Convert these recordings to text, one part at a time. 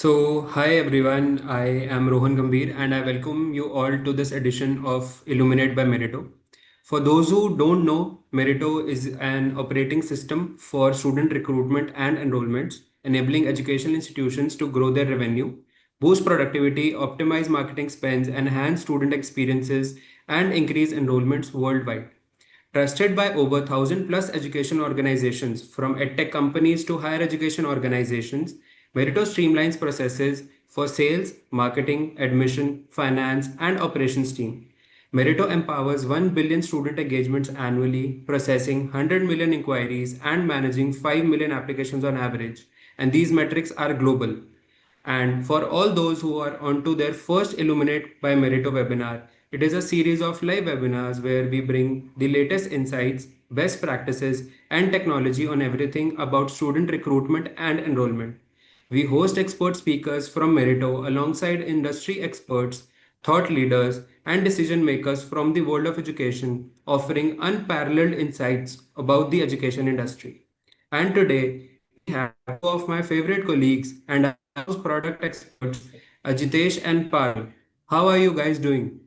Hi everyone, I am Rohan Gambhir and I welcome you all to this edition of Illuminate by Meritto. For those who don't know, Meritto is an operating system for student recruitment and enrollments, enabling educational institutions to grow their revenue, boost productivity, optimize marketing spends, enhance student experiences, and increase enrollments worldwide. Trusted by over 1,000 plus education organizations, from edtech companies to higher education organizations, Merito streamlines processes for sales, marketing, admission, finance, and operations team. Merito empowers 1 billion student engagements annually, processing 100 million inquiries and managing 5 million applications on average. And these metrics are global. And for all those who are onto their first Illuminate by Meritto webinar, it is a series of live webinars where we bring the latest insights, best practices, and technology on everything about student recruitment and enrollment. We host expert speakers from Meritto alongside industry experts, thought leaders, and decision makers from the world of education, offering unparalleled insights about the education industry. And today, we have two of my favorite colleagues and our in-house product experts, Ajitesh and Parul. How are you guys doing?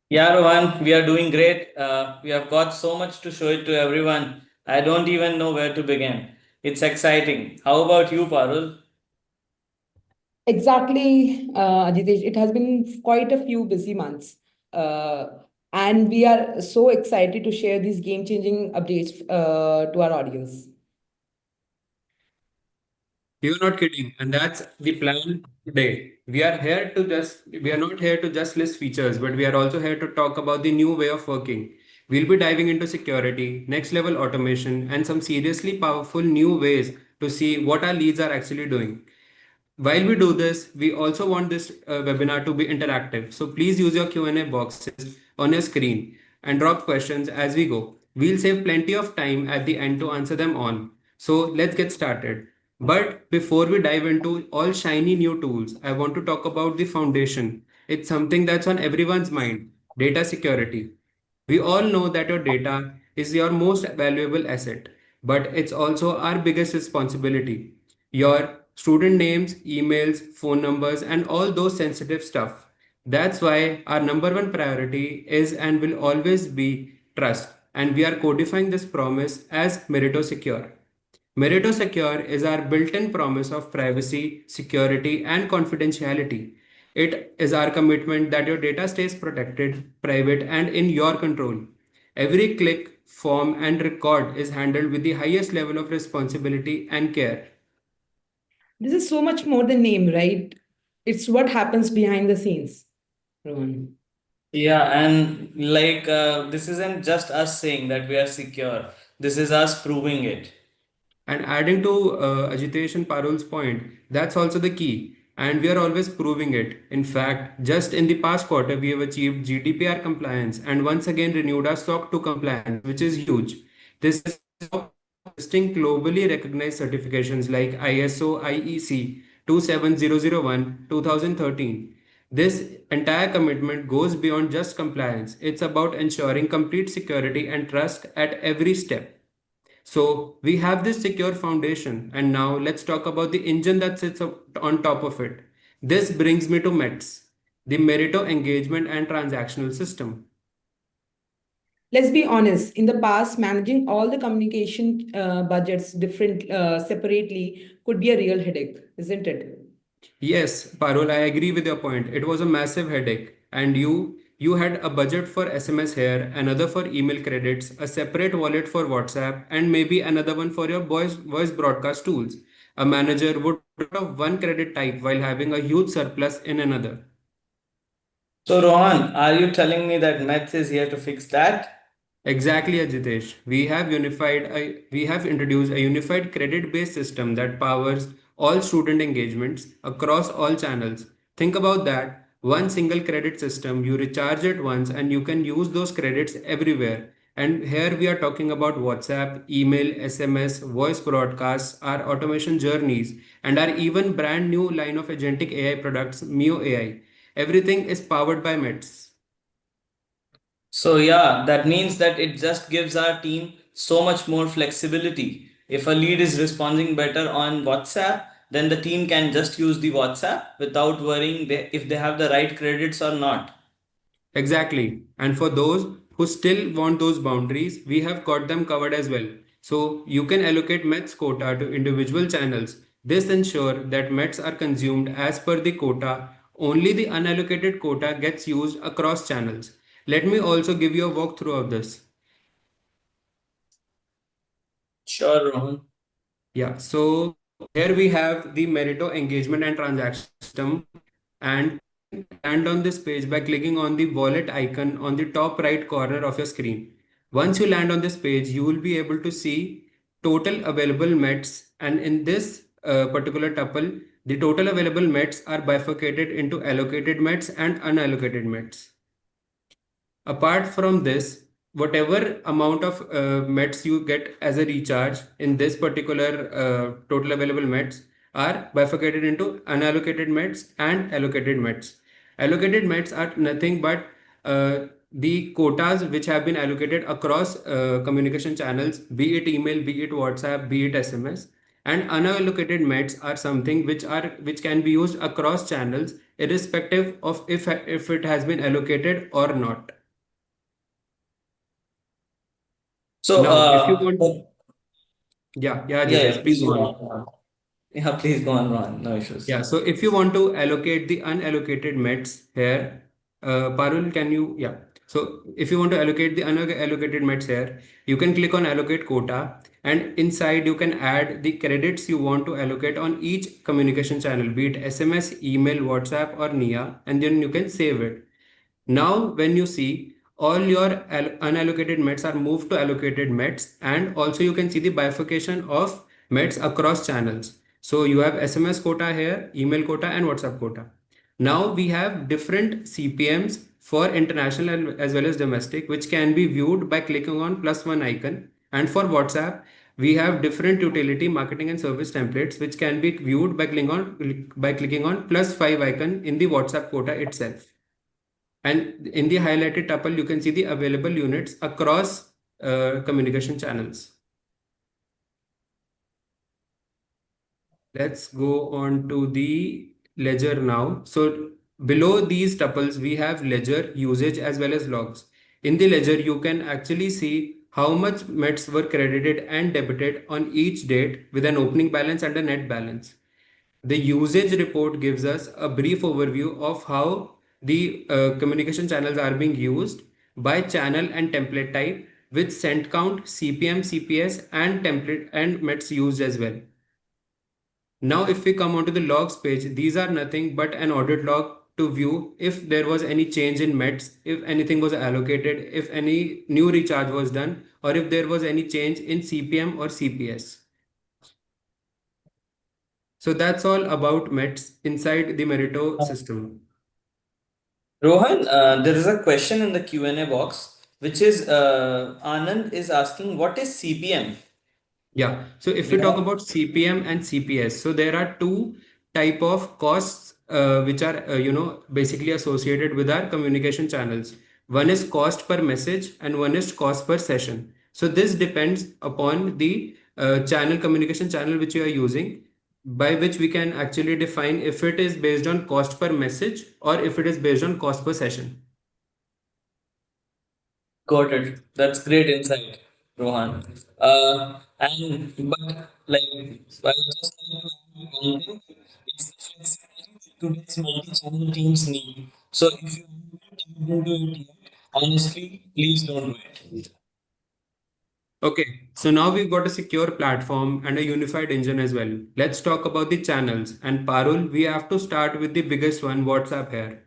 Yeah, Rohan, we are doing great. We have got so much to show it to everyone. I don't even know where to begin. It's exciting. How about you, Parul? Exactly, Ajitesh. It has been quite a few busy months. Uh, and we are so excited to share these game-changing updates to our audience. You're not kidding, and that's the plan today. We are not here to just list features, but we are also here to talk about the new way of working. We'll be diving into security, next level automation, and some seriously powerful new ways to see what our leads are actually doing. While we do this, we also want this webinar to be interactive. So please use your Q&A boxes on your screen and drop questions as we go. We'll save plenty of time at the end to answer them all. So let's get started. But before we dive into all shiny new tools, I want to talk about the foundation. It's something that's on everyone's mind, data security. We all know that your data is your most valuable asset, but it's also our biggest responsibility. Your student names, emails, phone numbers, and all those sensitive stuff. That's why our number one priority is and will always be trust. And we are codifying this promise as Meritto Secure. Meritto Secure is our built-in promise of privacy, security, and confidentiality. It is our commitment that your data stays protected, private, and in your control. Every click, form, and record is handled with the highest level of responsibility and care. This is so much more than name, right? It's what happens behind the scenes, Rohan. Yeah, and this isn't just us saying that we are secure. This is us proving it. And adding to Ajitesh and Parul's point, that's also the key. And we are always proving it. In fact, just in the past quarter, we have achieved GDPR compliance and once again renewed our SOC 2 compliance, which is huge. This is listing globally recognized certifications like ISO IEC 27001 2013. This entire commitment goes beyond just compliance. It's about ensuring complete security and trust at every step. So we have this secure foundation, and now let's talk about the engine that sits on top of it. This brings me to METS, the Merito Engagement and Transactional System. Let's be honest. In the past, managing all the communication budgets different separately could be a real headache, isn't it? Yes, Parul, I agree with your point. It was a massive headache, and you had a budget for SMS here, another for email credits, a separate wallet for WhatsApp, and maybe another one for your voice broadcast tools. A manager would have one credit type while having a huge surplus in another. So, Rohan, are you telling me that Maths is here to fix that? Exactly, Ajitesh. We have introduced a unified credit-based system that powers all student engagements across all channels. Think about that. One single credit system, you recharge it once and you can use those credits everywhere. And here we are talking about WhatsApp, email, SMS, voice broadcasts, our automation journeys, and our even brand new line of agentic AI products, Mio AI. Everything is powered by METS. So, yeah, that means that it just gives our team so much more flexibility. If a lead is responding better on WhatsApp, then the team can just use the WhatsApp without worrying if they have the right credits or not. Exactly. And for those who still want those boundaries, we have got them covered as well. So you can allocate METs quota to individual channels. This ensures that METs are consumed as per the quota. Only the unallocated quota gets used across channels. Let me also give you a walkthrough of this. Sure, Rohan. Yeah, so here we have the Meritto engagement and transaction system, and land on this page by clicking on the wallet icon on the top right corner of your screen. Once you land on this page, you will be able to see total available METs, and in this particular tuple, the total available METs are bifurcated into allocated METs and unallocated METs. Apart from this, whatever amount of METs you get as a recharge in this particular total available METs are bifurcated into unallocated METs and allocated METs. Allocated METs are nothing but the quotas which have been allocated across communication channels, be it email, be it WhatsApp, be it SMS. And unallocated METs are something which can be used across channels, irrespective of if it has been allocated or not. So, Now, if you want, yeah, yeah, Jitesh, yeah, please please go go on. on. Yeah, please go on, Rohan. No issues. Yeah, so if you want to allocate the unallocated METs here, Parul, can you, yeah. So if you want to allocate the unallocated METs here, you can click on allocate quota, and inside you can add the credits you want to allocate on each communication channel, be it SMS, email, WhatsApp, or NIA, and then you can save it. Now, when you see all your unallocated METs are moved to allocated METs, and also you can see the bifurcation of METs across channels. So you have SMS quota here, email quota, and WhatsApp quota. Now we have different CPMs for international as well as domestic, which can be viewed by clicking on +1 icon. And for WhatsApp, we have different utility, marketing, and service templates, which can be viewed by clicking on +5 icon in the WhatsApp quota itself. And in the highlighted tuple, you can see the available units across communication channels. Let's go on to the ledger now. So below these tuples, we have ledger, usage, as well as logs. In the ledger, you can actually see how much METs were credited and debited on each date with an opening balance and a net balance. The usage report gives us a brief overview of how the communication channels are being used by channel and template type, with send count, CPM, CPS, and template and METs used as well. Now, if we come onto the logs page, these are nothing but an audit log to view if there was any change in METs, if anything was allocated, if any new recharge was done, or if there was any change in CPM or CPS. So that's all about METs inside the Meritto system. Rohan, there is a question in the Q&A box, which is Anand is asking, what is CPM? Yeah. So if we talk Yeah. about CPM and CPS, so there are two type of costs which are basically associated with our communication channels. One is cost per message and one is cost per session. So this depends upon the channel communication channel which you are using, by which we can actually define if it is based on cost per message or if it is based on cost per session. Got it. That's great insight, Rohan. And but like I would just like to add one thing. It's the flexibility today's multi-channel teams need. So if you haven't tapped into it yet, honestly, please don't wait. Okay, so now we've got a secure platform and a unified engine as well. Let's talk about the channels. And Parul, we have to start with the biggest one, WhatsApp here.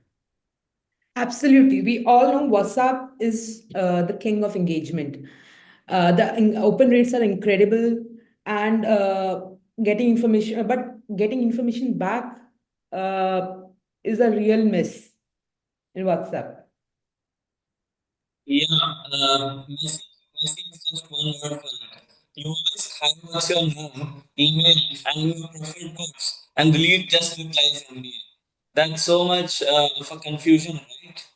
Absolutely. We all know WhatsApp is the king of engagement. Open rates are incredible, and getting information, but getting information back uh, is a real miss in WhatsApp. Yeah, messy is just one word for it. You ask hi, what's your name, email, and your profile pics, and delete just replies MBA. That's so much of a confusion, right?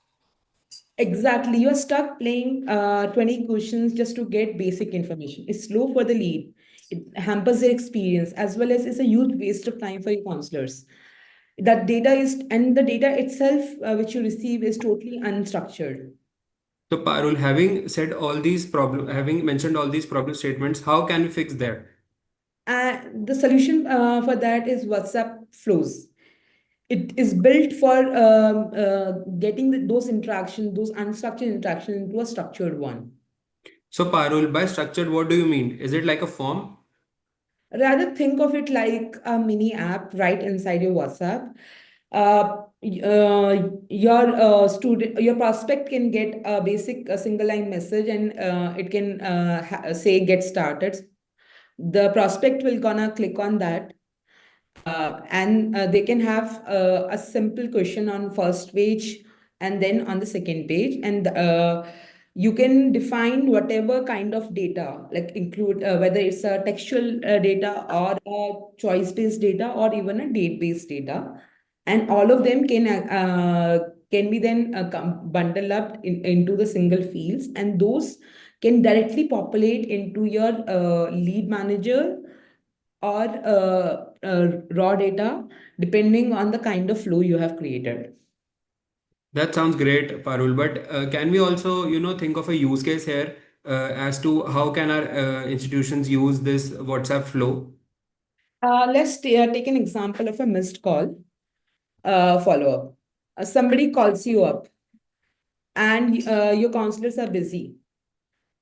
Exactly. You are stuck playing 20 questions just to get basic information. It's slow for the lead. It hampers their experience as well as it's a huge waste of time for your counselors. That data is, and the data itself which you receive is totally unstructured. So Parul, having said all these problem, having mentioned all these problem statements, how can we fix that? And the solution for that is WhatsApp flows. It is built for getting those interactions, those unstructured interactions into a structured one. So Parul, by structured, what do you mean? Is it like a form? Rather think of it like a mini app right inside your WhatsApp. Your prospect can get a basic a single line message, and it can say get started. The prospect will gonna click on that, and they can have a simple question on first page and then on the second page, and you can define whatever kind of data, like include whether it's a textual data or a choice based data or even a date based data, and all of them can be then bundled up into the single fields, and those can directly populate into your lead manager or raw data, depending on the kind of flow you have created. That sounds great, Parul. But can we also, think of a use case here as to how can our institutions use this WhatsApp flow? Let's take an example of a missed call follow-up. Somebody calls you up and your counselors are busy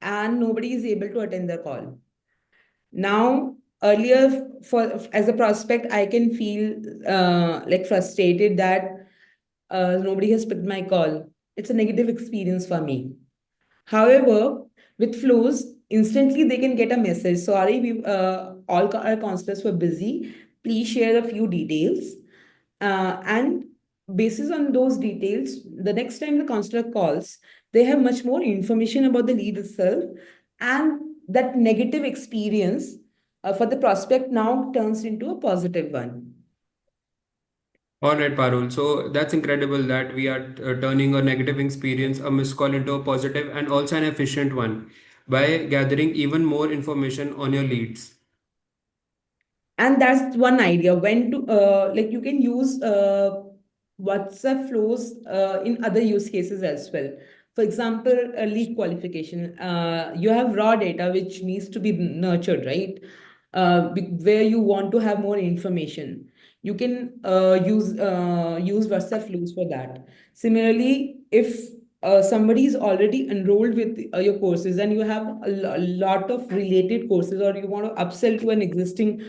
and nobody is able to attend the call. Now, earlier, for as a prospect, I can feel like frustrated that nobody has picked my call. It's a negative experience for me. However, with flows, instantly they can get a message. Sorry, our counselors were busy. Please share a few details. And basis on those details, the next time the counselor calls, they have much more information about the lead itself. And that negative experience for the prospect now turns into a positive one. All right, Parul. So that's incredible that we are turning a negative experience, a missed call, into a positive and also an efficient one by gathering even more information on your leads. And that's one idea when to like you can use WhatsApp flows in other use cases as well. For example, a lead qualification, you have raw data which needs to be nurtured, right? Where you want to have more information, you can use WhatsApp flows for that. Similarly, if somebody is already enrolled with your courses and you have a lot of related courses, or you want to upsell to an existing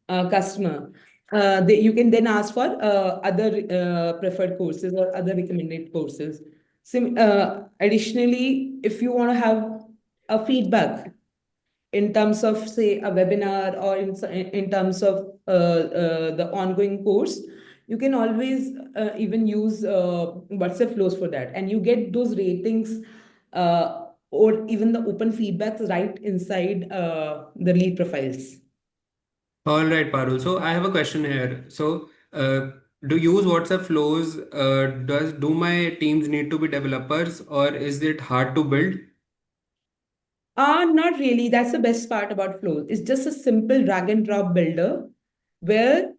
customer, you can then ask for other preferred courses or other recommended courses. Additionally, if you want to have a feedback in terms of, say, a webinar, or in terms of the ongoing course, you can always even use WhatsApp flows for that. And you get those ratings or even the open feedbacks right inside the lead profiles. All right, Parul. So I have a question here. So, do use WhatsApp flows? Do my teams need to be developers, or is it hard to build? Not really. That's the best part about flows. It's just a simple drag and drop builder where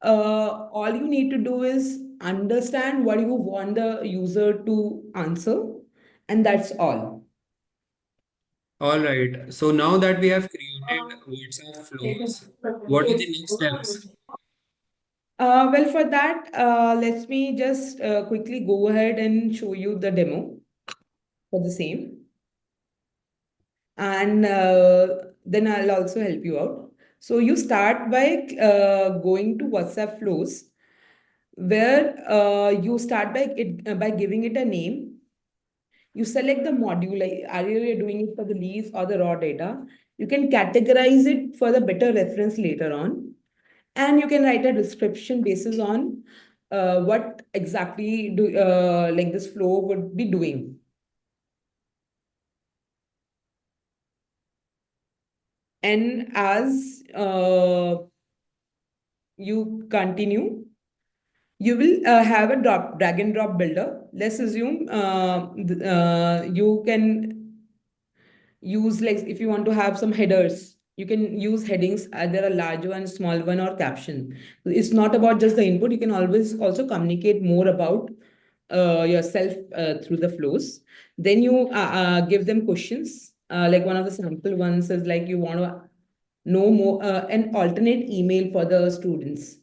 all you need to do is understand what you want the user to answer, and that's all. All right. So now that we have created WhatsApp flows, what are the next steps? Well, for that, let me just quickly go ahead and show you the demo for the same. And then I'll also help you out. So you start by going to WhatsApp flows, where you start by giving it a name. You select the module, like are you doing it for the leads or the raw data. You can categorize it for the better reference later on, and you can write a description basis on what exactly like this flow would be doing. And as you continue, you will have a drag and drop builder. Let's assume you can use, like if you want to have some headers You can use headings, either a large one, small one, or caption. It's not about just the input. You can always also communicate more about yourself through the flows. Then you give them questions. Like one of the sample ones is like you want to know more, an alternate email for the students.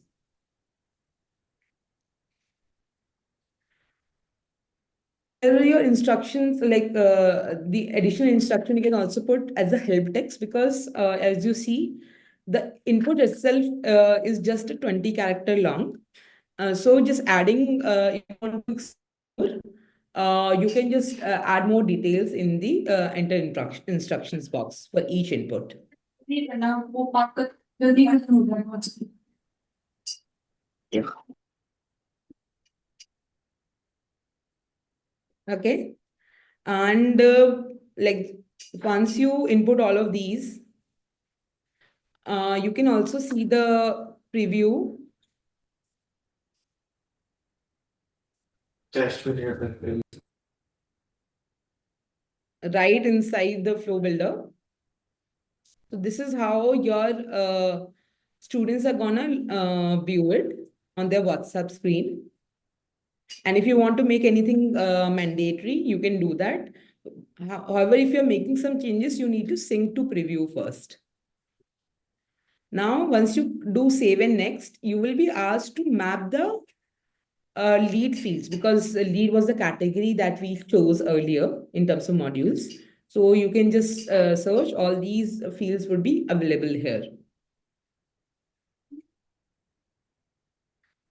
There are your instructions, like the additional instruction you can also put as a help text, because as you see, the input itself is just a 20 character long. So just adding, if you want to explore, you can just add more details in the enter instructions box for each input. Okay. And like once you input all of these, you can also see the preview right inside the flow builder. So this is how your students are gonna view it on their WhatsApp screen. And if you want to make anything mandatory, you can do that. However, if you're making some changes, you need to sync to preview first. Now, once you do save and next, you will be asked to map the lead fields, because lead was the category that we chose earlier in terms of modules. So you can just search, all these fields would be available here.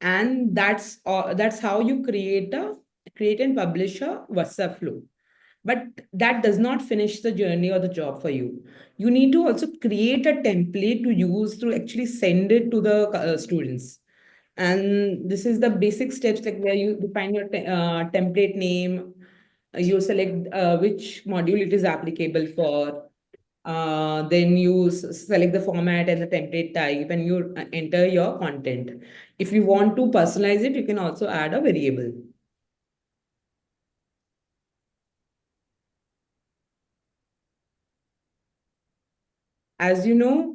And that's how you create and publish a WhatsApp flow. But that does not finish the journey or the job for you. You need to also create a template to use to actually send it to the students. And this is the basic steps, like where you define your template name, you select which module it is applicable for, then you select the format and the template type, and you enter your content. If you want to personalize it, you can also add a variable. As you know,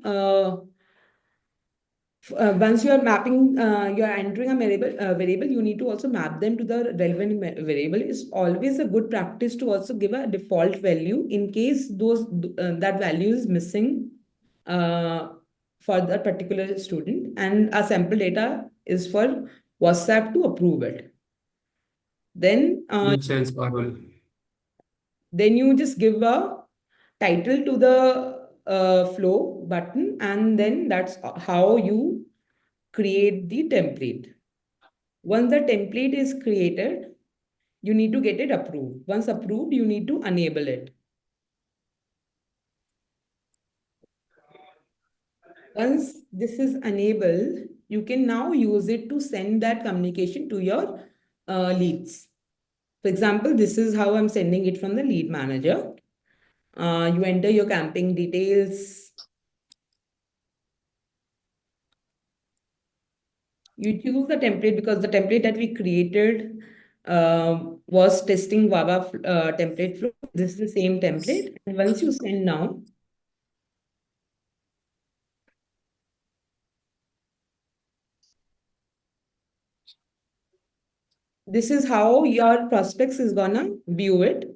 once you are mapping, you are entering a variable, you need to also map them to the relevant variable. It's always a good practice to also give a default value in case that value is missing uh, for that particular student, and a sample data is for WhatsApp to approve it. Then, Makes sense, Parul. then you just give a title to the flow button, and then that's how you create the template. Once the template is created, you need to get it approved. Once approved, you need to enable it. Once this is enabled, you can now use it to send that communication to your leads. For example, this is how I'm sending it from the lead manager. You enter your camping details. You choose the template, because the template that we created was testing Wawa template flow. This is the same template. And once you send now, this is how your prospects is gonna view it.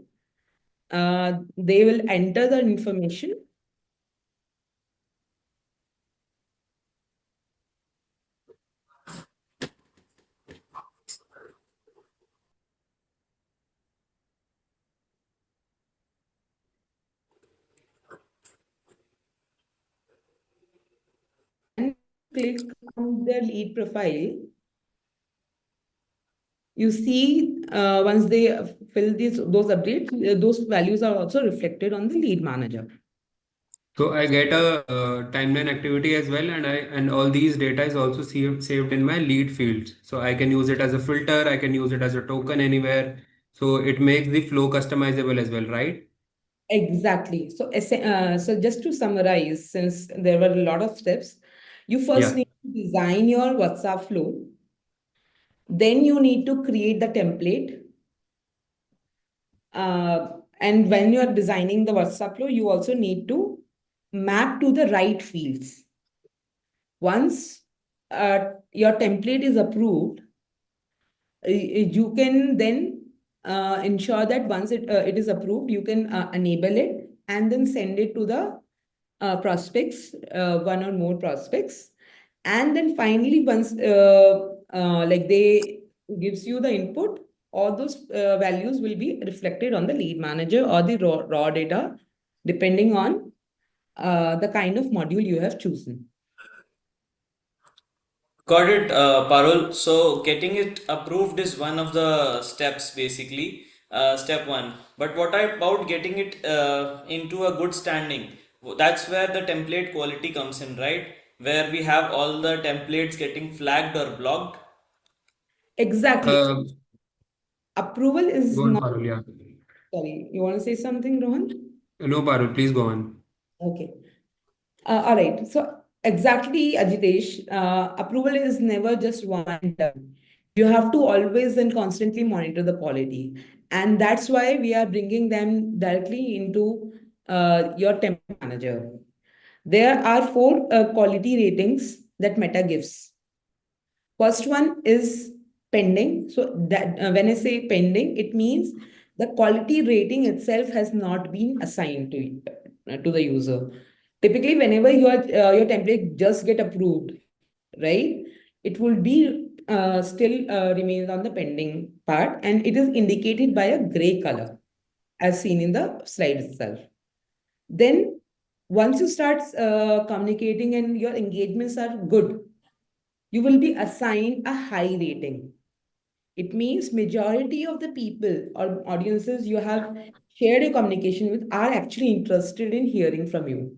They will enter the information. And click on their lead profile. You see, once they fill those updates, those values are also reflected on the lead manager. So I get a timeline activity as well, and all these data is also saved in my lead fields. So I can use it as a filter, I can use it as a token anywhere. So it makes the flow customizable as well, right? Exactly. So, so just to summarize, since there were a lot of steps, you first Yeah. need to design your WhatsApp flow. Then you need to create the template. And when you are designing the WhatsApp flow, you also need to map to the right fields. Once your template is approved, you can then ensure that once it is approved, you can enable it and then send it to the prospects, one or more prospects. And then finally, once like they gives you the input, all those values will be reflected on the lead manager or the raw data, depending on the kind of module you have chosen. Got it, Parul. So getting it approved is one of the steps, basically, step one. But what about getting it into a good standing? That's where the template quality comes in, right? Where we have all the templates getting flagged or blocked. Exactly. Uh, Approval is Go on, not, Parul. Yeah. sorry, you want to say something, Rohan? No, Parul, please go on. Okay. All right. So exactly, Ajitesh, approval is never just one and done. You have to always and constantly monitor the quality. And that's why we are bringing them directly into your template manager. There are four quality ratings that Meta gives. First one is pending. So that when I say pending, it means the quality rating itself has not been assigned to the user. Typically, whenever your template just get approved, right, it will be still remains on the pending part, and it is indicated by a gray color, as seen in the slide itself. Then, once you start communicating and your engagements are good, you will be assigned a high rating. It means majority of the people or audiences you have shared a communication with are actually interested in hearing from you.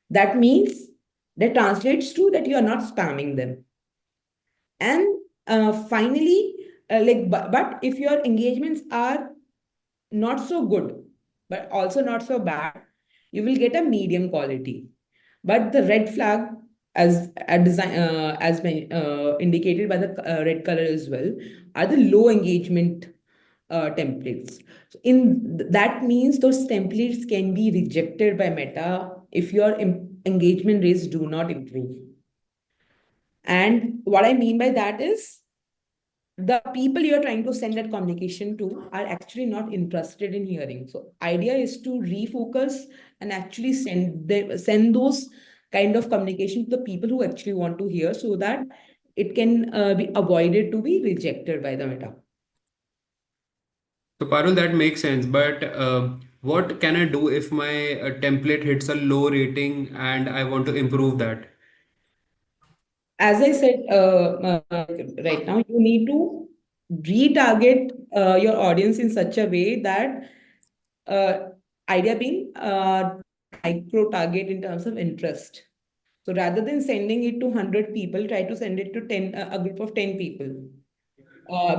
That means that translates to that you are not spamming them. And finally, but if your engagements are not so good, but also not so bad, you will get a medium quality. But the red flag, as a design, indicated by the red color as well, are the low engagement templates. So that means those templates can be rejected by Meta if your engagement rates do not improve. And what I mean by that is the people you're trying to send that communication to are actually not interested in hearing. So idea is to refocus and actually send those kind of communication to the people who actually want to hear, so that it can be avoided to be rejected by the Meta. So, Parul, that makes sense. But what can I do if my template hits a low rating and I want to improve that? As I said right now, you need to retarget your audience in such a way that uh, idea being micro target in terms of interest. So rather than sending it to 100 people, try to send it to 10, a group of 10 people,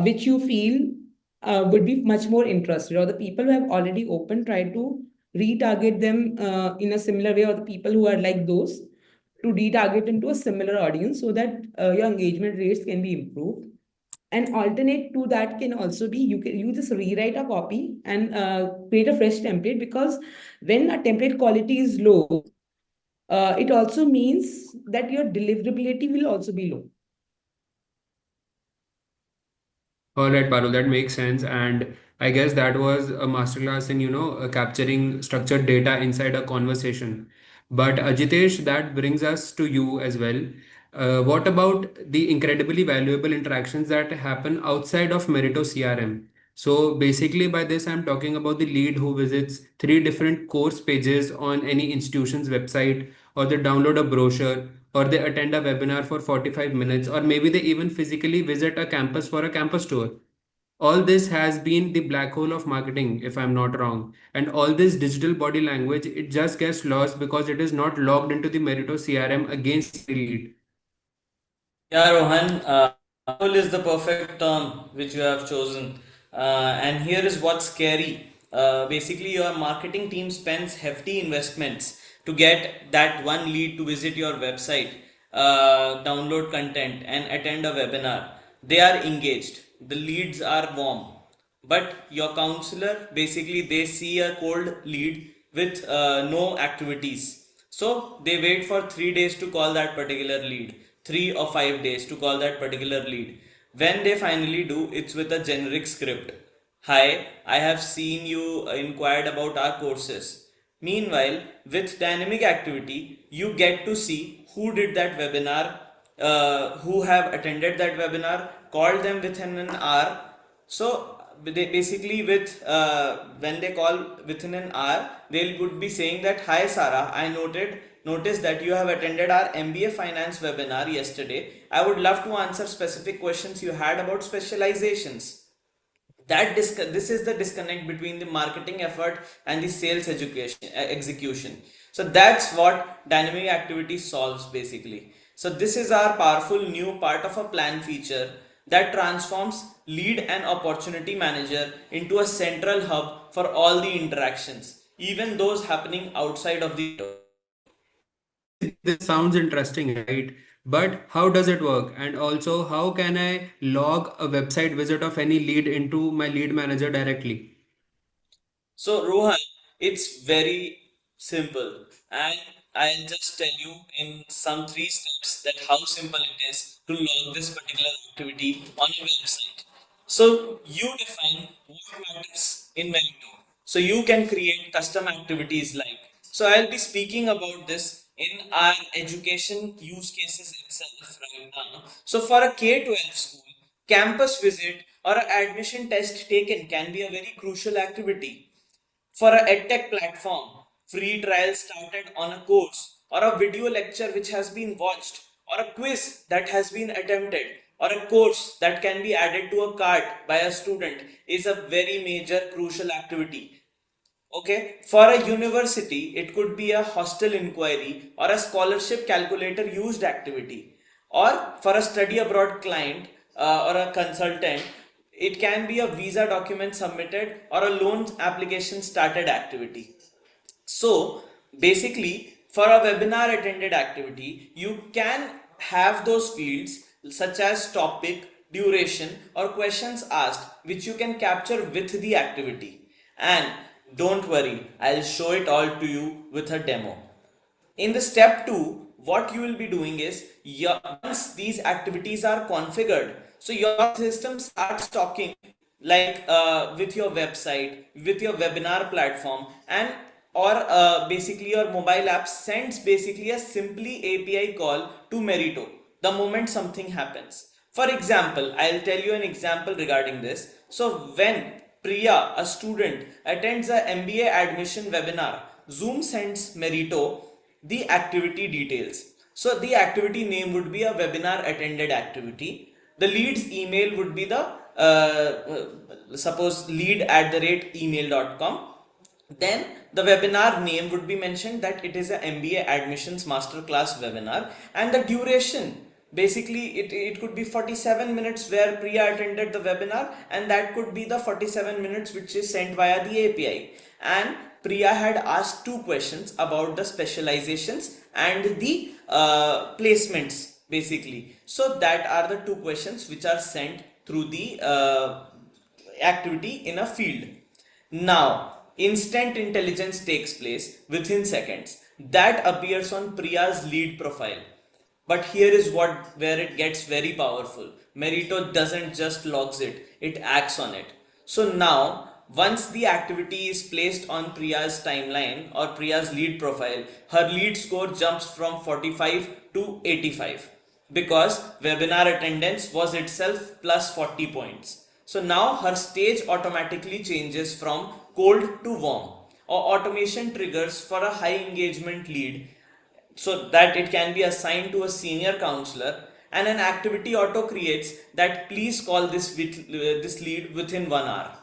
which you feel would be much more interested, or the people who have already opened, try to retarget them in a similar way, or the people who are like those, to retarget into a similar audience so that your engagement rates can be improved. An alternate to that can also be you just rewrite a copy and create a fresh template, because when a template quality is low, it also means that your deliverability will also be low. All right, Parul, that makes sense. And I guess that was a masterclass in, capturing structured data inside a conversation. But Ajitesh, that brings us to you as well. What about the incredibly valuable interactions that happen outside of Meritto CRM? So basically, by this, I'm talking about the lead who visits three different course pages on any institution's website, or they download a brochure, or they attend a webinar for 45 minutes, or maybe they even physically visit a campus for a campus tour. All this has been the black hole of marketing, if I'm not wrong. And all this digital body language, it just gets lost because it is not logged into the Meritto CRM against every lead. Yeah, Rohan, black hole is the perfect term which you have chosen. And here is what's scary. Basically, your marketing team spends hefty investments to get that one lead to visit your website, download content, and attend a webinar. They are engaged, the leads are warm. But your counselor, basically, they see a cold lead with no activities. So they wait for 3 days to call that particular lead, 3 or 5 days to call that particular lead. When they finally do, it's with a generic script. Hi, I have seen you inquired about our courses. Meanwhile, with dynamic activity, you get to see who did that webinar, who have attended that webinar, called them within an hour. So they basically with when they call within an hour, they would be saying that, hi Sarah, I noticed that you have attended our MBA finance webinar yesterday. I would love to answer specific questions you had about specializations. This is the disconnect between the marketing effort and the sales education execution. So that's what dynamic activity solves basically. So this is our powerful new part of a plan feature that transforms lead and opportunity manager into a central hub for all the interactions, even those happening outside of the window. Okay, this sounds interesting, right? But how does it work? And also, how can I log a website visit of any lead into my lead manager directly? So, Rohan, it's very simple, and I'll just tell you in some 3 steps that how simple it is to log this particular activity on a website. So, you define what matters in Meritto. So, you can create custom activities like. So, I'll be speaking about this in our education use cases itself right now. So, for a K-12 school, campus visit or an admission test taken can be a very crucial activity. For a edtech platform, free trial started on a course, or a video lecture which has been watched, or a quiz that has been attempted, or a course that can be added to a cart by a student is a very major crucial activity. Okay, for a university, it could be a hostel inquiry or a scholarship calculator used activity. Or for a study abroad client or a consultant, it can be a visa document submitted or a loan application started activity. So basically, for a webinar attended activity, you can have those fields such as topic, duration, or questions asked, which you can capture with the activity. And don't worry, I'll show it all to you with a demo. In the step 2, what you will be doing is once these activities are configured, so your system starts talking like with your website, with your webinar platform, and or basically your mobile app sends basically a simply API call to Meritto the moment something happens. For example, I'll tell you an example regarding this. So when Priya, a student, attends a MBA admission webinar, Zoom sends Meritto the activity details. So the activity name would be a webinar attended activity. The lead's email would be the suppose lead@email.com. Then the webinar name would be mentioned that it is a MBA admissions masterclass webinar, and the duration basically it could be 47 minutes where Priya attended the webinar, and that could be the 47 minutes which is sent via the API. And Priya had asked two questions about the specializations and the placements basically. So that are the two questions which are sent through the activity in a field. Now, instant intelligence takes place within seconds. That appears on Priya's lead profile. But here is what where it gets very powerful. Meritto doesn't just logs it, it acts on it. So now, once the activity is placed on Priya's timeline or Priya's lead profile, her lead score jumps from 45 to 85 because webinar attendance was itself plus 40 points. So now her stage automatically changes from cold to warm, or automation triggers for a high engagement lead so that it can be assigned to a senior counselor, and an activity auto creates that please call this lead within 1 hour.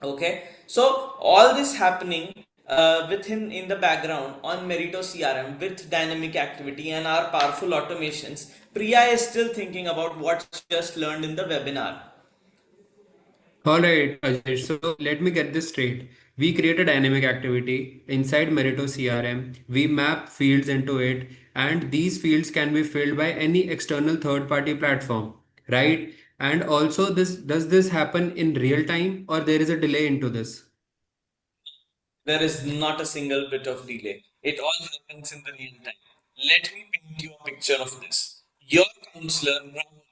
Okay, so all this happening within in the background on Meritto CRM with dynamic activity and our powerful automations. Priya is still thinking about what she just learned in the webinar. All right, Rajesh. So let me get this straight. We create a dynamic activity inside Meritto CRM. We map fields into it, and these fields can be filled by any external third-party platform, right? And also, this does this happen in real time, or there is a delay into this? There is not a single bit of delay. It all happens in the real time. Let me paint you a picture of this. Your counselor, Rahul,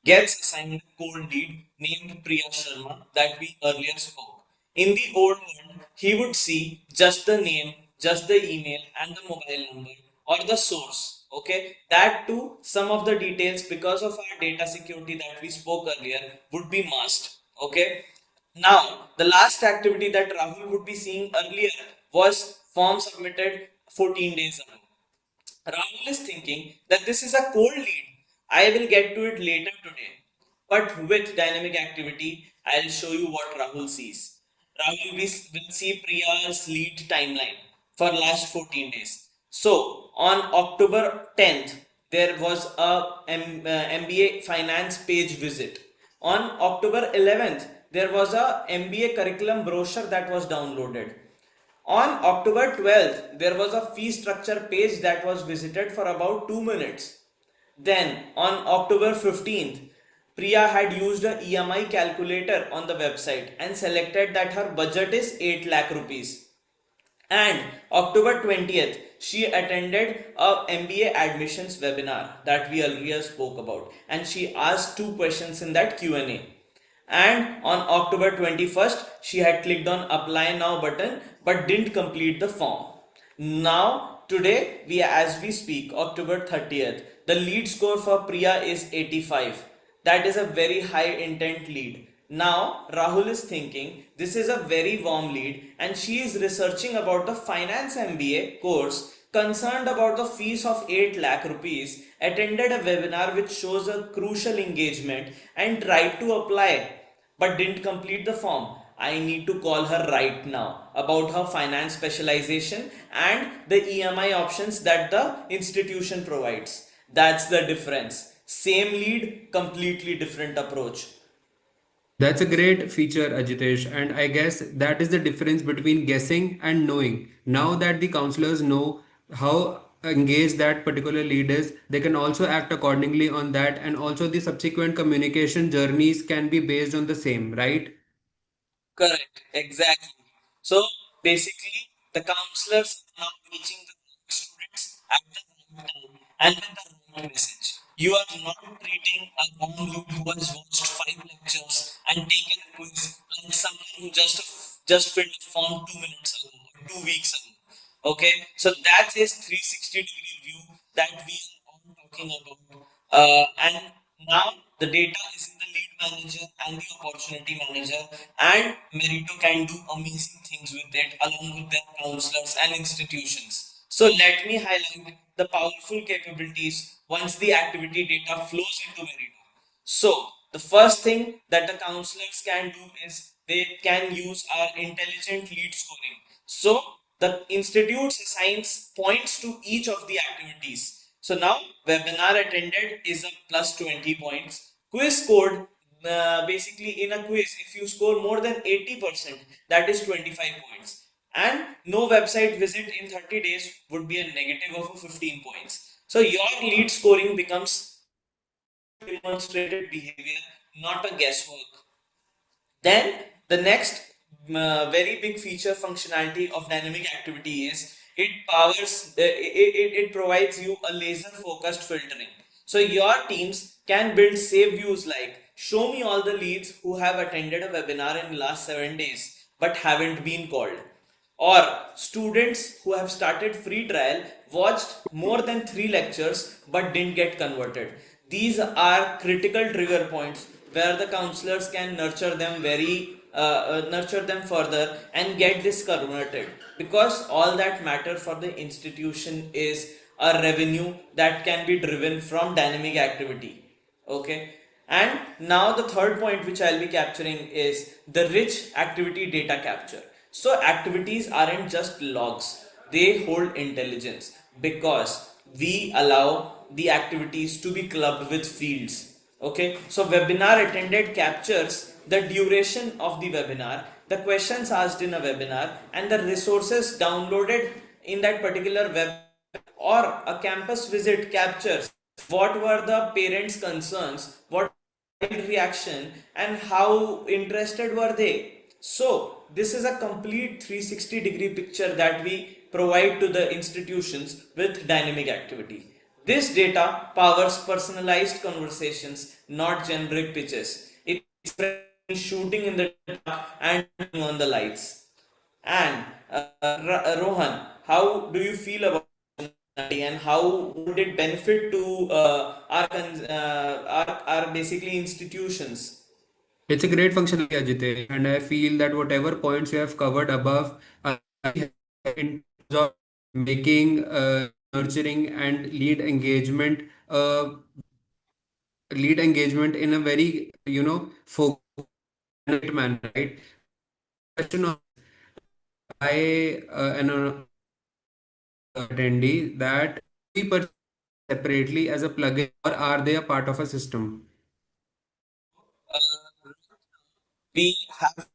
gets assigned a cold lead named Priya Sharma that we earlier spoke. In the old world, he would see just the name, just the email, and the mobile number or the source. Okay, that too, some of the details because of our data security that we spoke earlier would be masked. Okay, now the last activity that Rahul would be seeing earlier was form submitted 14 days ago. Rahul is thinking that this is a cold lead. I will get to it later today. But with dynamic activity, I'll show you what Rahul sees. Rahul will see Priya's lead timeline for last 14 days. So on October 10th, there was a MBA finance page visit. On October 11th, there was a MBA curriculum brochure that was downloaded. On October 12th, there was a fee structure page that was visited for about 2 minutes. Then, on October 15th, Priya had used a EMI calculator on the website and selected that her budget is 8 lakh rupees. And October 20th, she attended a MBA admissions webinar that we earlier spoke about, and she asked two questions in that Q&A. And on October 21st, she had clicked on apply now button but didn't complete the form. Now, today, as we speak, October 30th, the lead score for Priya is 85. That is a very high intent lead. Now, Rahul is thinking this is a very warm lead and she is researching about the finance MBA course, concerned about the fees of 8 lakh rupees, attended a webinar which shows a crucial engagement and tried to apply but didn't complete the form. I need to call her right now about her finance specialization and the EMI options that the institution provides. That's the difference. Same lead, completely different approach. That's a great feature, Ajitesh, and I guess that is the difference between guessing and knowing. Now that the counselors know how engaged that particular lead is, they can also act accordingly on that, and also the subsequent communication journeys can be based on the same, right? Correct, exactly. So basically, the counselors are now reaching the right students at the right time and with the right message. You are not treating a wrong dude who has watched 5 lectures and taken a quiz like someone who just filled a form 2 minutes ago or 2 weeks ago. Okay, so that is 360-degree view that we are all talking about. And now the data is in the lead manager and the opportunity manager, and Merito can do amazing things with it along with their counselors and institutions. So let me highlight the powerful capabilities once the activity data flows into Merito. So, the first thing that the counselors can do is they can use our intelligent lead scoring. So, the institute assigns points to each of the activities. So, now webinar attended is a plus 20 points. Quiz scored, basically in a quiz, if you score more than 80%, that is 25 points. And no website visit in 30 days would be a negative of 15 points. So, your lead scoring becomes a real demonstrated behavior, not a guesswork. Then the next very big feature functionality of dynamic activity is it provides you a laser focused filtering. So your teams can build save views like show me all the leads who have attended a webinar in the last 7 days but haven't been called, or students who have started free trial, watched more than 3 lectures but didn't get converted. These are critical trigger points where the counselors can nurture them further and get this converted, because all that matter for the institution is a revenue that can be driven from dynamic activity. Okay, and now the third point which I'll be capturing is the rich activity data capture. So activities aren't just logs, they hold intelligence because we allow the activities to be clubbed with fields. Okay, so webinar attended captures the duration of the webinar, the questions asked in a webinar, and the resources downloaded in that particular webinar. Or a campus visit captures what were the parents' concerns, what was the child reaction, and how interested were they. So this is a complete 360-degree picture that we provide to the institutions with dynamic activity. This data powers personalized conversations, not generic pitches. It's shooting in the dark and turning on the lights. And Rohan, how do you feel about functionality, and how would it benefit to our basically institutions? It's a great functionality, Ajit, and I feel that whatever points you have covered above are really helpful in terms of making nurturing and lead engagement in a very focused manner, right? Question on I an attendee that we perceive separately as a plugin, or are they a part of a system? Uh, we have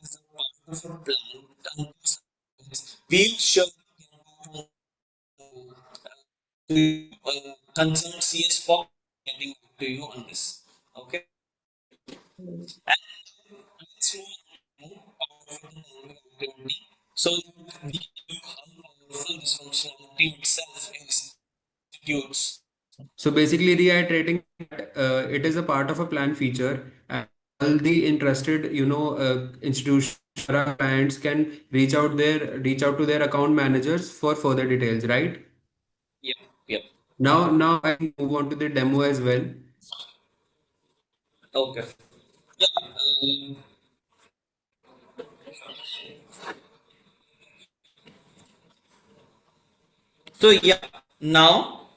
as a part of a plan done to we'll surely get back to you, concerned CS POC, getting back to you on this. Okay. And let's move on to part of the dynamic activity so that we can view how powerful this functionality itself is institutes. So basically, reiterating that it is a part of a plan feature, and all the interested, institutions or our clients can reach out to their account managers for further details, right? Yep, yep. Now I can move on to the demo as well. Okay. Yeah. So yeah, now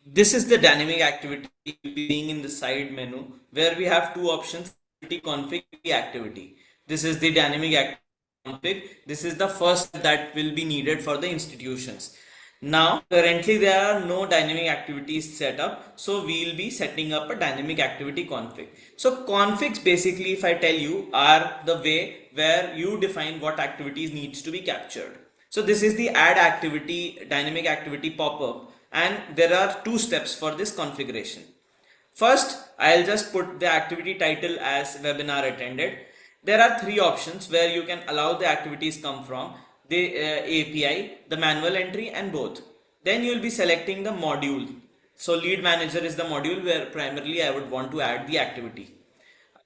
this is the dynamic activity being in the side menu where we have two options: activity config, activity. This is the dynamic activity config. This is the first that will be needed for the institutions. Now, currently there are no dynamic activities set up, so we will be setting up a dynamic activity config. So configs basically, if I tell you, are the way where you define what activities needs to be captured. So this is the add activity, dynamic activity pop-up, and there are two steps for this configuration. First, I'll just put the activity title as webinar attended. There are three options where you can allow the activities come from: the API, the manual entry, and both. Then you'll be selecting the module. So lead manager is the module where primarily I would want to add the activity.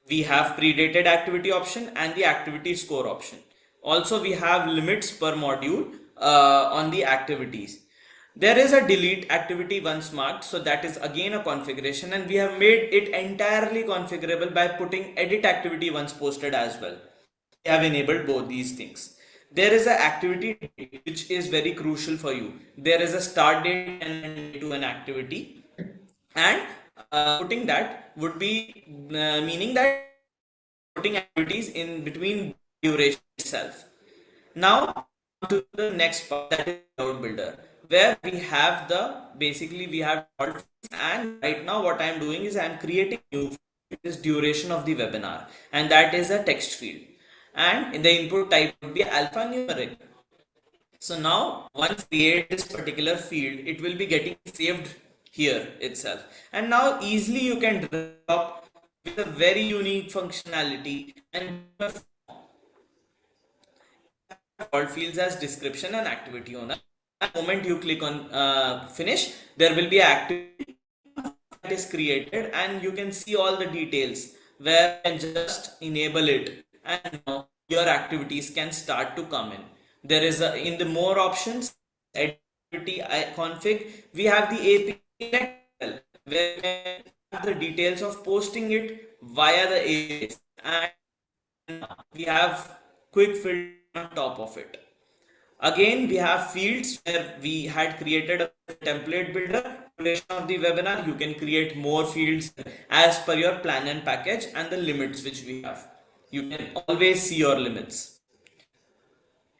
We have predated activity option and the activity score option. Also, we have limits per module on the activities. There is a delete activity once marked, so that is again a configuration, and we have made it entirely configurable by putting edit activity once posted as well. So we have enabled both these things. There is a activity date, which is very crucial for you. There is a start date and end date to an activity, and putting that would be meaning that putting activities in between duration itself. Now to the next part, that is cloud builder, where we have the basically we have default fields, and right now what I am doing is I am creating new field, which is duration of the webinar, and that is a text field, and in the input type would be alphanumeric. So now once create this particular field, it will be getting saved here itself, and now easily you can drop with a very unique functionality and default fields as description and activity owner. At the moment you click on finish, there will be activity that is created, and you can see all the details where you can just enable it, and now your activities can start to come in. There is a, in the more options, activity config, we have the API where you can have the details of posting it via the APIs, and we have quick filter on top of it. Again, we have fields where we had created a template builder. Duration of the webinar, you can create more fields as per your plan and package and the limits which we have. You can always see your limits.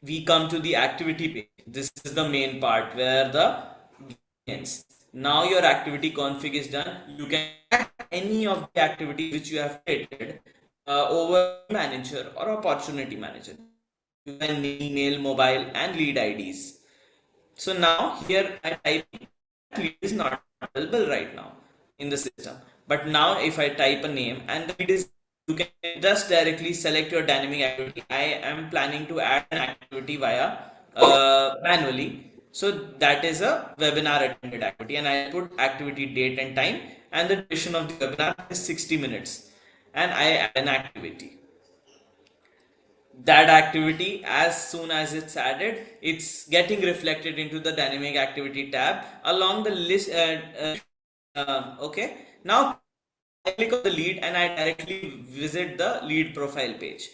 We come to the activity page. This is the main part where the ends. Now your activity config is done. You can add any of the activities which you have created over manager or opportunity manager. You can email, mobile, and lead IDs. So now here I type lead is not available right now in the system. But now if I type a name and the lead is you can just directly select your dynamic activity. I am planning to add an activity via manually. So that is a webinar attended activity, and I'll put activity date and time, and the duration of the webinar is 60 minutes, and I add an activity. That activity, as soon as it's added, it's getting reflected into the dynamic activity tab along the list. Okay, now I click on the lead and I directly visit the lead profile page.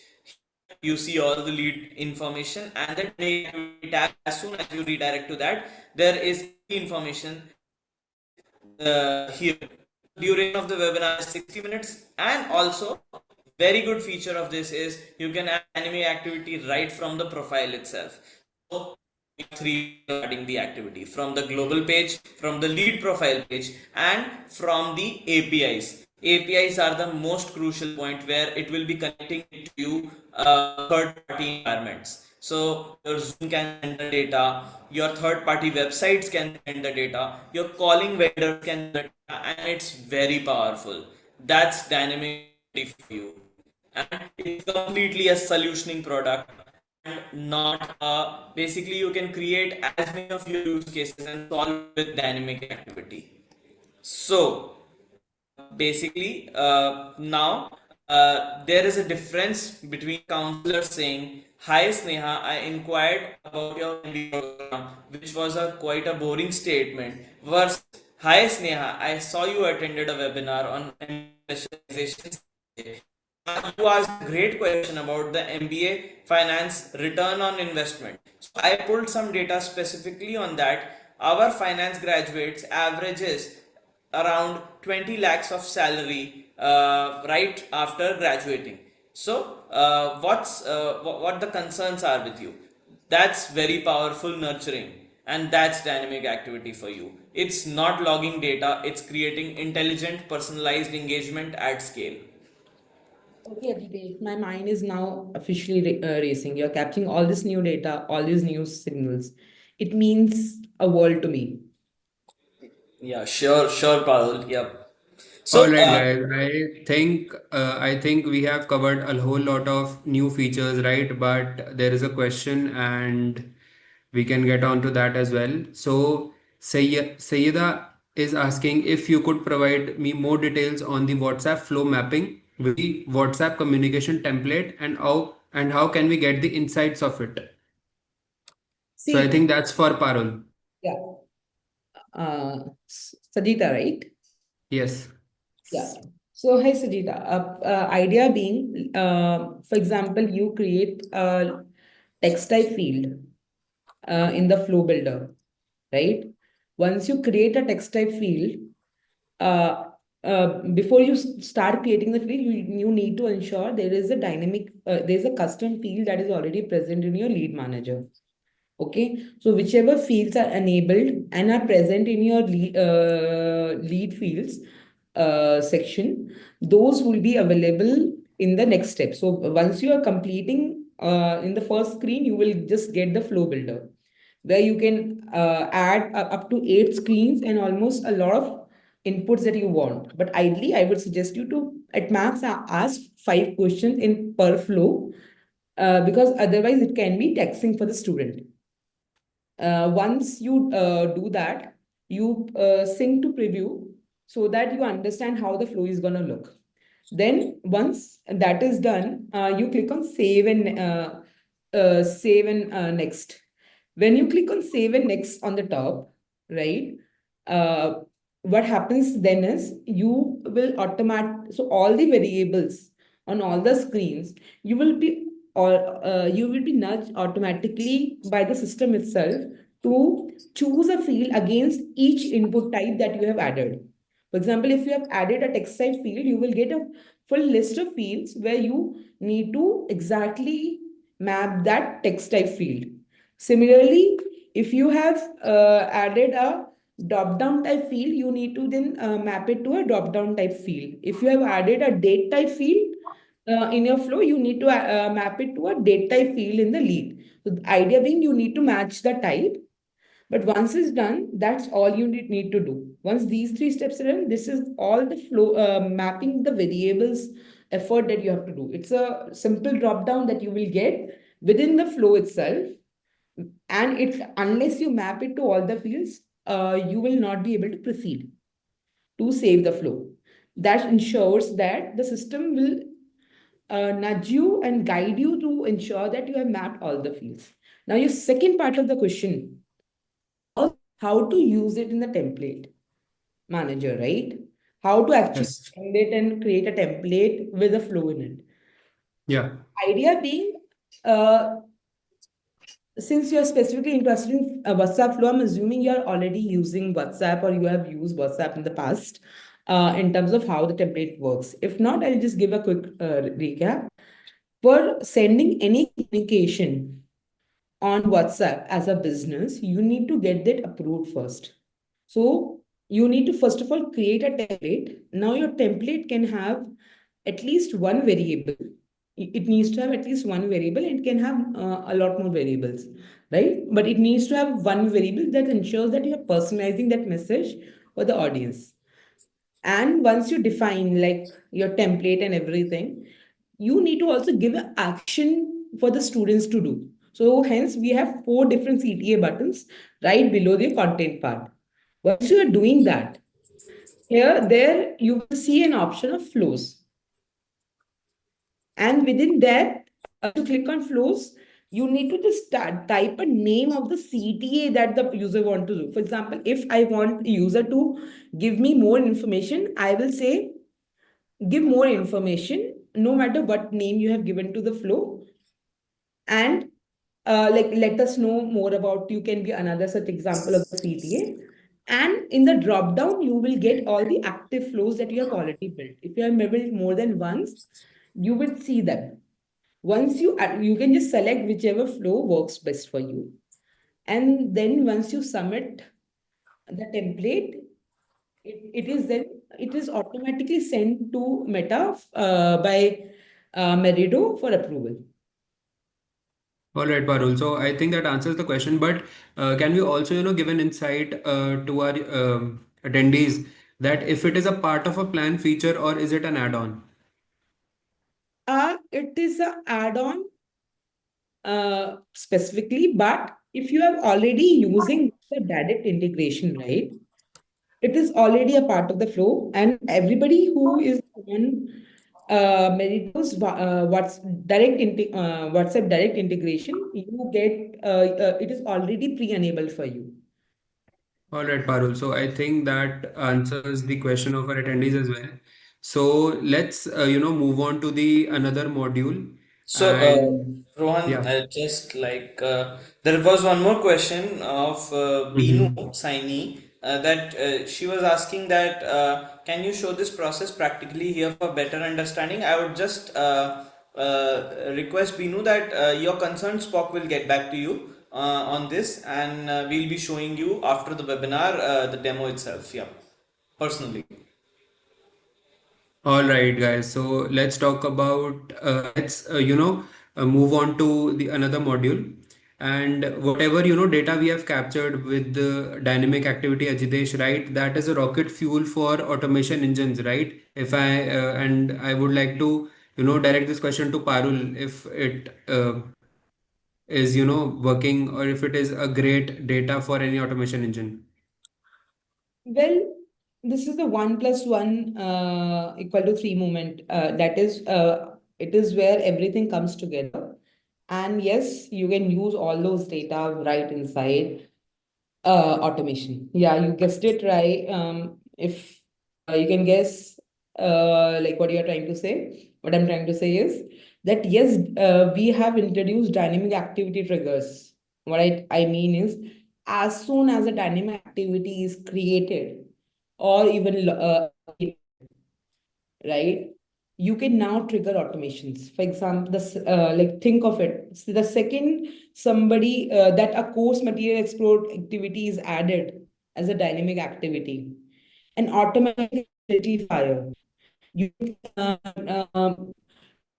Here you see all the lead information and the dynamic activity tab. As soon as you redirect to that, there is information here. Duration of the webinar is 60 minutes, and also very good feature of this is you can add anime activity right from the profile itself. So three regarding the activity from the global page, from the lead profile page, and from the APIs. APIs are the most crucial point where it will be connecting it to you third-party environments. So your Zoom can send the data, your third-party websites can send the data, your calling vendors can send the data, and it's very powerful. That's dynamic for you, and it's completely a solutioning product and not basically you can create as many of your use cases and solve with dynamic activity. So basically now there is a difference between counselors saying, "Hi Sneha, I inquired about your MBA program," which was a quite a boring statement, versus, "Hi Sneha, I saw you attended a webinar on MBA specializations. You asked a great question about the MBA finance return on investment." So I pulled some data specifically on that. Our finance graduates averages around 20 lakhs of salary right after graduating. So what the concerns are with you? That's very powerful nurturing, and that's dynamic activity for you. It's not logging data, it's creating intelligent personalized engagement at scale. Okay, Aditesh, my mind is now officially racing. You're capturing all this new data, all these new signals. It means a world to me. Yeah, sure, Parul. Yep. All So, right, guys. I think we have covered a whole lot of new features, right? But there is a question, and we can get on to that as well. So, Sayyida is asking if you could provide me more details on the WhatsApp flow mapping with the WhatsApp communication template, and how can we get the insights of it? So, I See, think that's for Parul. yeah, Sajita, right? Yes. Yeah. So, hey, Sajita, idea being, for example, you create a text type field in the flow builder, right? Once you create a text type field, uh, before you start creating the field, you need to ensure there is a dynamic, there's a custom field that is already present in your lead manager. Okay, so whichever fields are enabled and are present in your lead fields section, those will be available in the next step. So once you are completing in the first screen, you will just get the flow builder where you can add up to 8 screens and almost a lot of inputs that you want. But ideally, I would suggest you to at max ask 5 questions in per flow because otherwise it can be taxing for the student. Once you do that, you sync to preview so that you understand how the flow is going to look. Then once that is done, you click on save and next. When you click on save and next on the top, right? Uh, what happens then is you will automate so all the variables on all the screens you will be or you will be nudged automatically by the system itself to choose a field against each input type that you have added. For example, if you have added a text type field, you will get a full list of fields where you need to exactly map that text type field. Similarly, if you have added a drop down type field, you need to then map it to a drop down type field. If you have added a date type field in your flow, you need to map it to a date type field in the lead. So the idea being you need to match the type, but once it's done, that's all you need to do. Once these 3 steps are done, this is all the flow mapping the variables effort that you have to do. It's a simple drop down that you will get within the flow itself. And it's unless you map it to all the fields, you will not be able to proceed to save the flow. That ensures that the system will nudge you and guide you to ensure that you have mapped all the fields. Now, your second part of the question was how to use it in the template manager, right? How to actually Yes. send it and create a template with a flow in it. Yeah. Idea being, uh, since you're specifically interested in WhatsApp flow, I'm assuming you're already using WhatsApp or you have used WhatsApp in the past in terms of how the template works. If not, I'll just give a quick recap. For sending any communication on WhatsApp as a business, you need to get that approved first. So you need to first of all create a template. Now your template can have at least one variable. It needs to have at least one variable. It can have a lot more variables, right? But it needs to have one variable that ensures that you are personalizing that message for the audience. And once you define like your template and everything, you need to also give an action for the students to do. So hence we have four different CTA buttons right below the content part. Once you are doing that, there you will see an option of flows. And within that, to click on flows, you need to just type a name of the CTA that the user want to do. For example, if I want the user to give me more information, I will say give more information no matter what name you have given to the flow. And like let us know more about you can be another such example of the CTA. And in the drop down, you will get all the active flows that you have already built. If you have built more than once, you will see them. Once you can just select whichever flow works best for you. And then once you submit the template, it is automatically sent to Meta by Meritto for approval. All right, Parul. So I think that answers the question, but can we also, give an insight to our attendees that if it is a part of a plan feature or is it an add-on? It is a add-on specifically, but if you are already using the direct integration, right? It is already a part of the flow, and everybody who is on Merito's WhatsApp direct integration, you get it is already pre-enabled for you. All right, Parul. So I think that answers the question of our attendees as well. So let's, move on to the another module. So, And Rohan, yeah. just like there was one more question of Binu Mm-hmm. Saini that she was asking that can you show this process practically here for better understanding? I would just request Binu that your concerned Spock will get back to you on this, and we'll be showing you after the webinar the demo itself. Yeah, personally. All right, guys. So let's talk about let's move on to the another module, and whatever data we have captured with the dynamic activity Ajitesh, right? That is a rocket fuel for automation engines, right? If I and I would like to direct this question to Parul if it is working or if it is a great data for any automation engine. Well, this is the 1 plus 1 equal to 3 moment. That is, it is where everything comes together. And yes, you can use all those data right inside automation. Yeah, you guessed it right. If you can guess like what you're trying to say, what I'm trying to say is that yes, we have introduced dynamic activity triggers. What I mean is, as soon as a dynamic activity is created or even right, you can now trigger automations. For example, like think of it. So the second somebody that a course material explore activity is added as a dynamic activity, an automatic little fire. You um,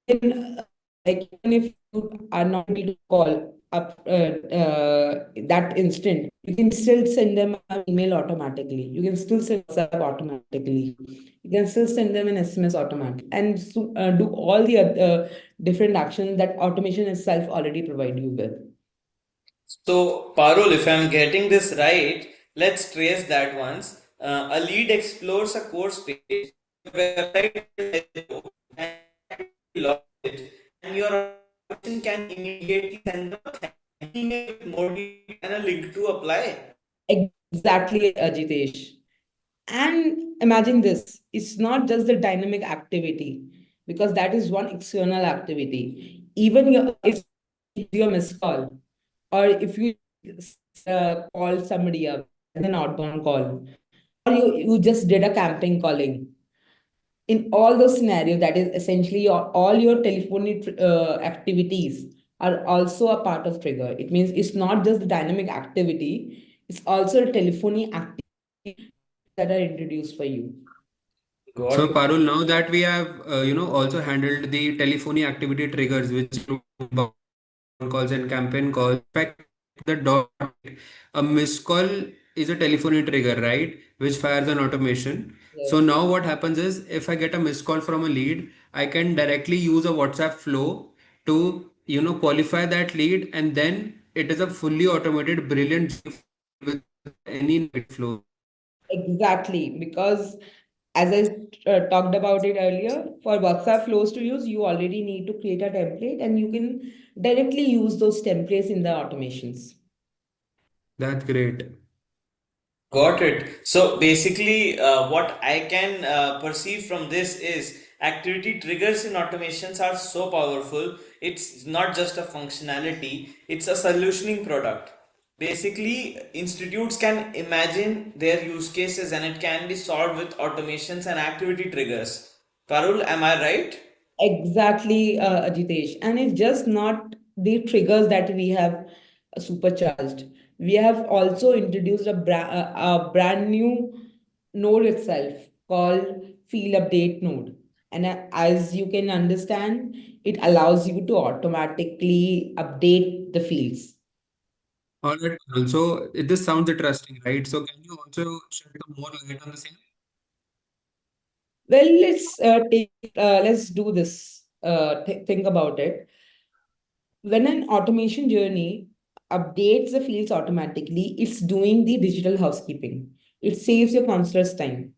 you can like even if you are not able to call. up that instant, you can still send them an email automatically. You can still send WhatsApp automatically. You can still send them an SMS automatically, and so, do all the different actions that automation itself already provide you with. So, Parul, if I'm getting this right, let's trace that once. A lead explores a course page, your website is hello, and activity logs it, and your automation can immediately send them a thank you email with more details and a link to apply. Exactly, Ajitesh. And imagine this, it's not just the dynamic activity, because that is one external activity. Even if somebody gives you a missed call, or if you call somebody up as an outbound call, or you just did a camping calling. In all those scenarios, that is essentially all your telephony activities are also a part of trigger. It means it's not just the dynamic activity, it's also a telephony activity that are introduced for you. Got So it. Parul, now that we have also handled the telephony activity triggers, which include outbound calls and campaign calls, expect the dot. A missed call is a telephony trigger, right? Which fires an automation. So Yes. now what happens is, if I get a missed call from a lead, I can directly use a WhatsApp flow to qualify that lead, and then it is a fully automated, brilliant with any negative flow. Exactly, because as I talked about it earlier, for WhatsApp flows to use, you already need to create a template and you can directly use those templates in the automations. That's great. Got it. So basically, what I can perceive from this is activity triggers in automations are so powerful. It's not just a functionality, it's a solutioning product. Basically, institutes can imagine their use cases and it can be solved with automations and activity triggers. Parul, am I right? Exactly, Ajitesh. And it's just not the triggers that we have supercharged. We have also introduced a brand new node itself called field update node. And as you can understand, it allows you to automatically update the fields. All right. Also, this sounds interesting, right? So, can you also shed some more light on the same? Well, let's do this. Think about it. When an automation journey updates the fields automatically, it's doing the digital housekeeping. It saves your counselor's time.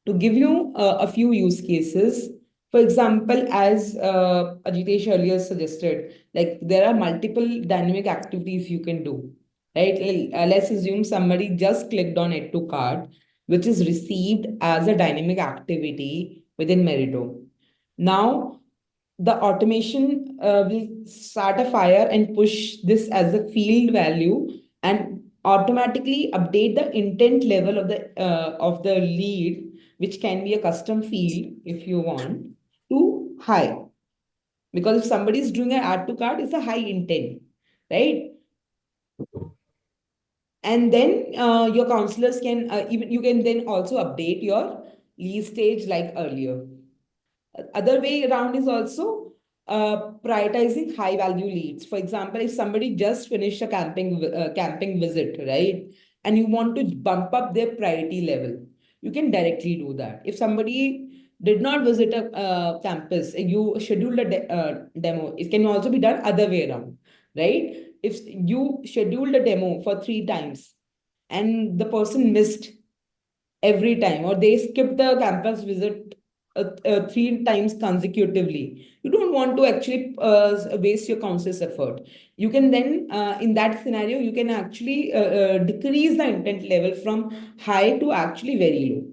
To give you a few use cases, for example, as Ajitesh earlier suggested, like there are multiple dynamic activities you can do, right? Let's assume somebody just clicked on Add to Cart, which is received as a dynamic activity within Meritto. Now, the automation will start a fire and push this as a field value and automatically update the intent level of the lead, which can be a custom field if you want, to high. Because if somebody is doing an add to cart, it's a high intent, right? And then your counselors can even you can then also update your lead stage like earlier. Other way around is also prioritizing high value leads. For example, if somebody just finished a camping visit, right, and you want to bump up their priority level, you can directly do that. If somebody did not visit a campus, you scheduled a demo, it can also be done other way around, right? If you scheduled a demo for 3 times and the person missed every time, or they skip the campus visit 3 times consecutively, you don't want to actually waste your counselor's effort. You can then in that scenario you can actually decrease the intent level from high to actually very low.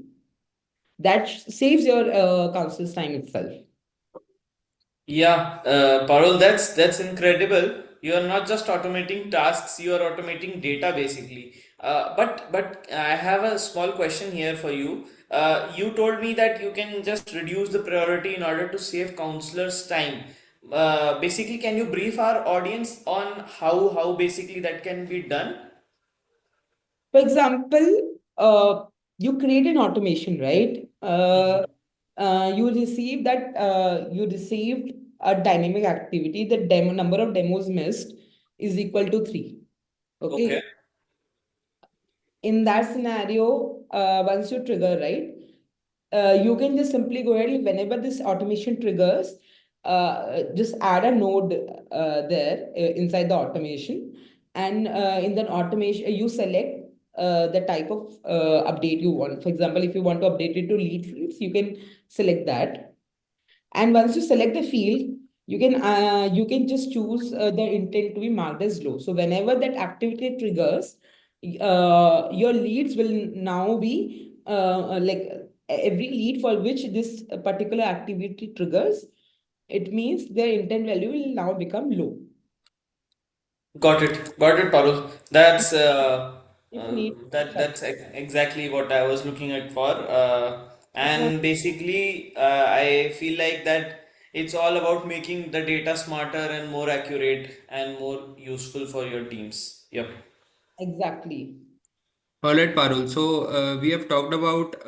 That saves your counselor's time itself. Yeah, Parul, that's incredible. You are not just automating tasks; you are automating data basically. But I have a small question here for you. You told me that you can just reduce the priority in order to save counselors' time. Basically, can you brief our audience on how basically that can be done? For example, you create an automation, right? You received a dynamic activity. The demo number of demos missed is equal to 3. Okay. Okay. In that scenario, once you trigger, right, you can just simply go ahead whenever this automation triggers, just add a node there inside the automation. And in that automation, you select the type of update you want. For example, if you want to update it to lead fields, you can select that. And once you select the field, you can just choose the intent to be marked as low. So whenever that activity triggers, your leads will now be like every lead for which this particular activity triggers, it means their intent value will now become low. Got it, Parul. That's If need, exactly what I was looking at for. uh, And basically, I feel like that it's all about making the data smarter and more accurate and more useful for your teams. Yep. exactly. All right, Parul. So we have talked about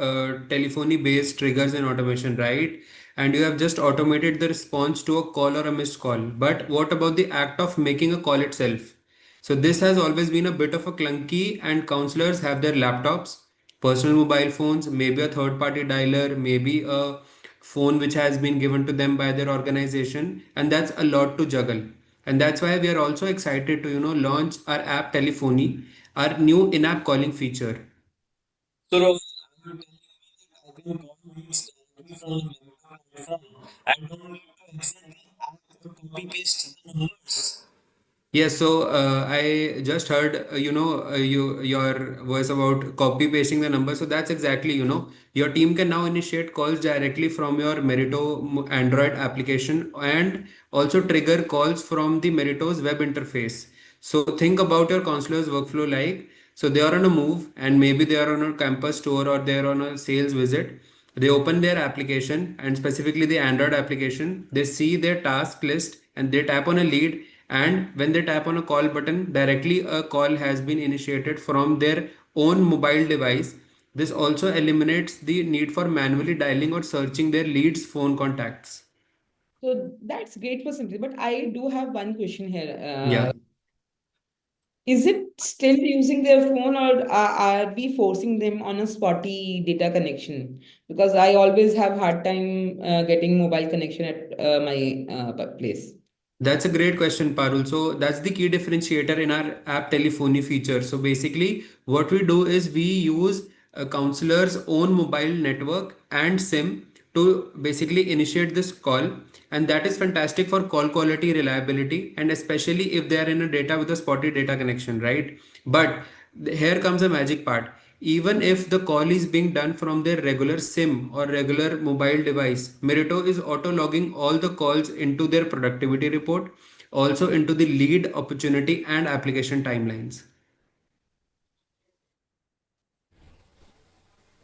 telephony-based triggers and automation, right? And you have just automated the response to a call or a missed call. But what about the act of making a call itself? So this has always been a bit of a clunky, and counselors have their laptops, personal mobile phones, maybe a third-party dialer, maybe a phone which has been given to them by their organization, and that's a lot to juggle. And that's why we are also excited to launch our app Telephony, our new in-app calling feature. So, Rohan, are you telling me that I can call leads directly from the Meritto platform? I don't need to exit the app or copy paste the numbers. Yes, so I just heard your voice about copy pasting the number. So that's exactly, your team can now initiate calls directly from your Android application and also trigger calls from the Merito's web interface. So think about your counselor's workflow like, so they are on a move and maybe they are on a campus tour or they are on a sales visit. They open their application and specifically the Android application. They see their task list and they tap on a lead. And when they tap on a call button, directly a call has been initiated from their own mobile device. This also eliminates the need for manually dialing or searching their leads' phone contacts. So that's great for simplicity. But I do have one question here. Yeah. Is it still using their phone, or are we forcing them on a spotty data connection? Because I always have hard time getting mobile connection at my place. That's a great question, Parul. So that's the key differentiator in our app telephony feature. So basically, what we do is we use a counselor's own mobile network and SIM to basically initiate this call, and that is fantastic for call quality, reliability, and especially if they are in a data with a spotty data connection, right? But here comes the magic part. Even if the call is being done from their regular SIM or regular mobile device, Merito is auto logging all the calls into their productivity report, also into the lead opportunity and application timelines.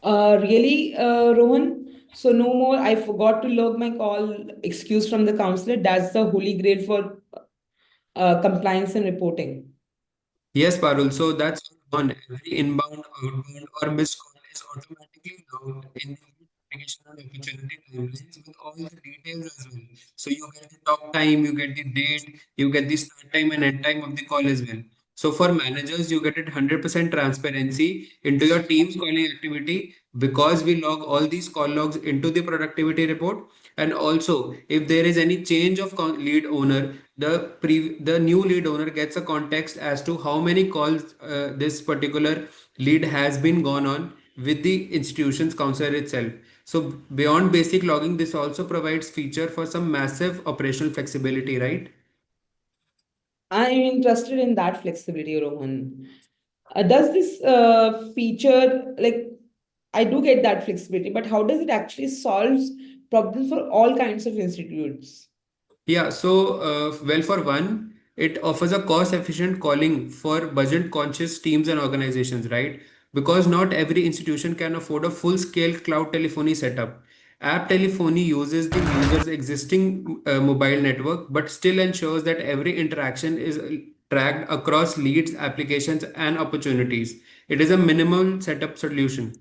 Really, Rohan? So no more, I forgot to log my call excuse from the counselor. That's the holy grail for compliance and reporting. Yes, Parul. So that's on every inbound, outbound, or missed call is automatically logged in the application and opportunity timelines with all the details as well. So you get the talk time, you get the date, you get the start time and end time of the call as well. So for managers, you get it 100% transparency into your team's calling activity because we log all these call logs into the productivity report. And also, if there is any change of lead owner, the new lead owner gets a context as to how many calls this particular lead has been gone on with the institution's counselor itself. So beyond basic logging, this also provides feature for some massive operational flexibility, right? I'm interested in that flexibility, Rohan. Does this feature, like, I do get that flexibility, but how does it actually solves problems for all kinds of institutes? Yeah, so well, for one, it offers a cost-efficient calling for budget-conscious teams and organizations, right? Because not every institution can afford a full-scale cloud telephony setup. App telephony uses the user's existing mobile network, but still ensures that every interaction is tracked across leads, applications, and opportunities. It is a minimal setup solution.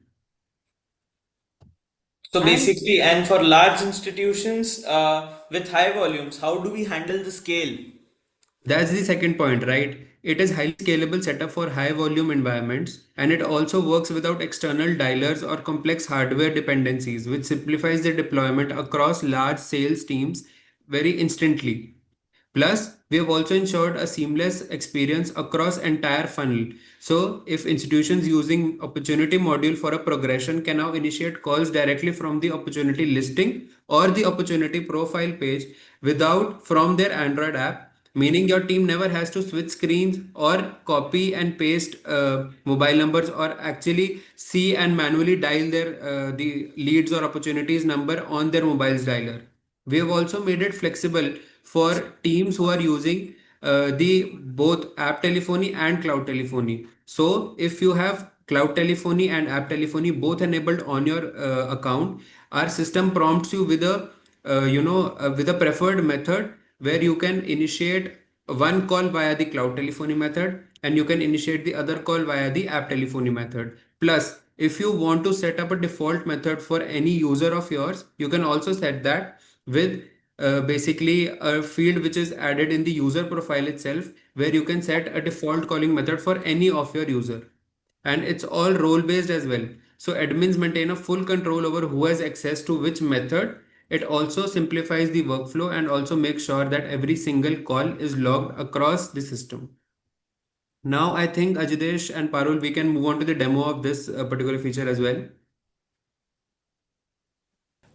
So And basically, and for large institutions with high volumes, how do we handle the scale? That's the second point, right? It is highly scalable setup for high volume environments, and it also works without external dialers or complex hardware dependencies, which simplifies the deployment across large sales teams very instantly. Plus, we have also ensured a seamless experience across entire funnel. So, if institutions using opportunity module for a progression can now initiate calls directly from the opportunity listing or the opportunity profile page without from their Android app, meaning your team never has to switch screens or copy and paste mobile numbers or actually see and manually dial their the leads or opportunities number on their mobile's dialer. We have also made it flexible for teams who are using the both app telephony and cloud telephony. So if you have cloud telephony and app telephony both enabled on your account, our system prompts you with a with a preferred method where you can initiate one call via the cloud telephony method and you can initiate the other call via the app telephony method. Plus, if you want to set up a default method for any user of yours, you can also set that with basically a field which is added in the user profile itself, where you can set a default calling method for any of your user. And it's all role based as well. So admins maintain a full control over who has access to which method. It also simplifies the workflow and also makes sure that every single call is logged across the system. Now I think Ajidesh and Parul, we can move on to the demo of this particular feature as well.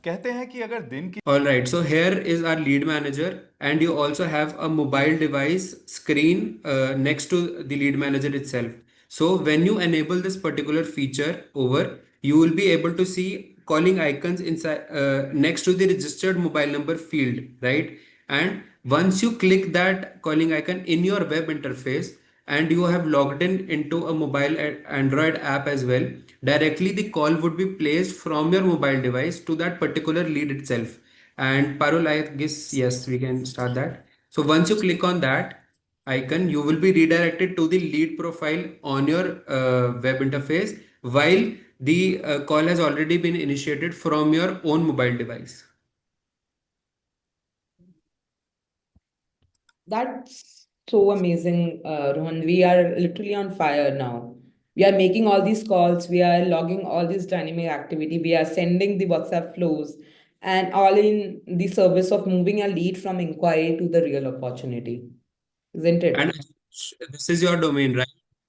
कहते हैं कि अगर दिन की All right, so here is our lead manager, and you also have a mobile device screen next to the lead manager itself. So when you enable this particular feature over, you will be able to see calling icons inside next to the registered mobile number field, right? And once you click that calling icon in your web interface, and you have logged in into a mobile Android app as well, directly the call would be placed from your mobile device to that particular lead itself. And Parul, I guess, yes, we can start that. So once you click on that icon, you will be redirected to the lead profile on your web interface while the call has already been initiated from your own mobile device. That's so amazing, Rohan. We are literally on fire now. We are making all these calls, we are logging all this dynamic activity, we are sending the WhatsApp flows, and all in the service of moving a lead from inquiry to the real opportunity, isn't And it? this is your domain, right?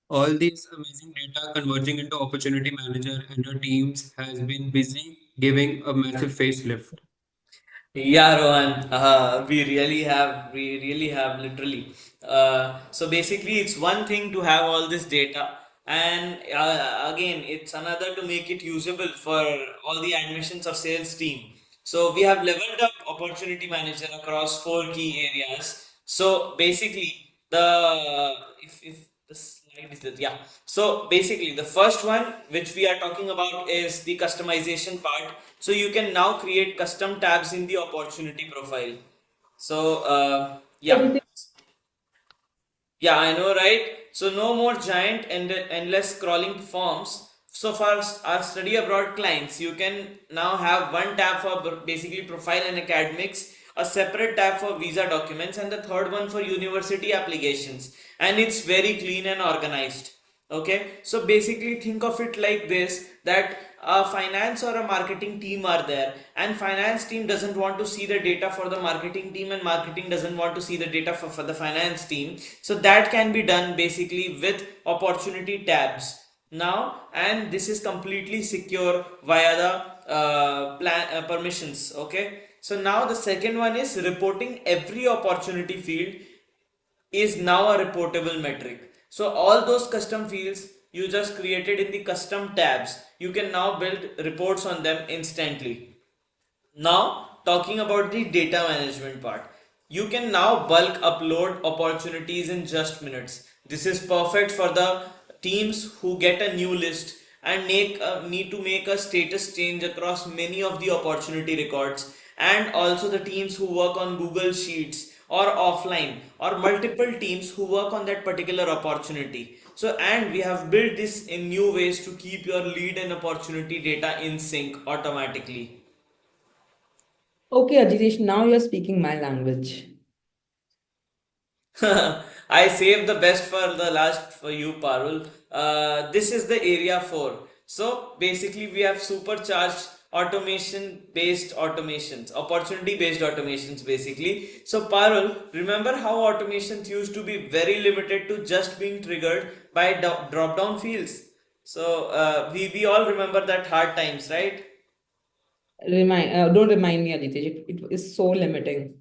All these amazing data converging into Opportunity Manager and your teams has been busy giving a massive facelift. Yeah, Rohan, we really have literally. So basically, it's one thing to have all this data, and again, it's another to make it usable for all the admissions or sales team. So we have leveled up opportunity manager across four key areas. So basically, if the slide is this, yeah. So basically, the first one which we are talking about is the customization part. So you can now create custom tabs in the opportunity profile. So yeah, Everything. yeah, I know, right? So no more giant and endless scrolling forms. So for our study abroad clients, you can now have one tab for basically profile and academics, a separate tab for visa documents, and the third one for university applications. And it's very clean and organized. Okay, so basically think of it like this, that a finance or a marketing team are there, and finance team doesn't want to see the data for the marketing team, and marketing doesn't want to see the data for the finance team. So that can be done basically with opportunity tabs now, and this is completely secure via the plan permissions. Okay, so now the second one is reporting every opportunity field is now a reportable metric. So all those custom fields you just created in the custom tabs, you can now build reports on them instantly. Now, talking about the data management part, you can now bulk upload opportunities in just minutes. This is perfect for the teams who get a new list and need to make a status change across many of the opportunity records, and also the teams who work on Google Sheets or offline, or multiple teams who work on that particular opportunity. So, and we have built this in new ways to keep your lead and opportunity data in sync automatically. Okay, Ajitesh, now you're speaking my language. I saved the best for the last for you, Parul. This is the area 4. So basically, we have supercharged automation based automations, opportunity based automations basically. So, Parul, remember how automations used to be very limited to just being triggered by drop down fields? So, we all remember that hard times, right? Don't remind me, Aditya. It is so limiting.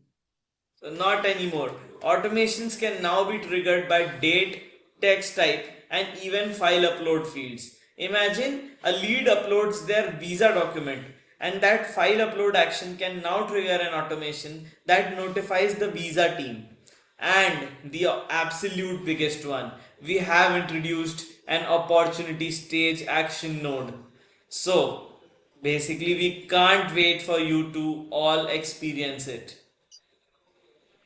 So not anymore. Automations can now be triggered by date, text type, and even file upload fields. Imagine a lead uploads their visa document, and that file upload action can now trigger an automation that notifies the visa team. And the absolute biggest one, we have introduced an opportunity stage action node. So basically, we can't wait for you to all experience it.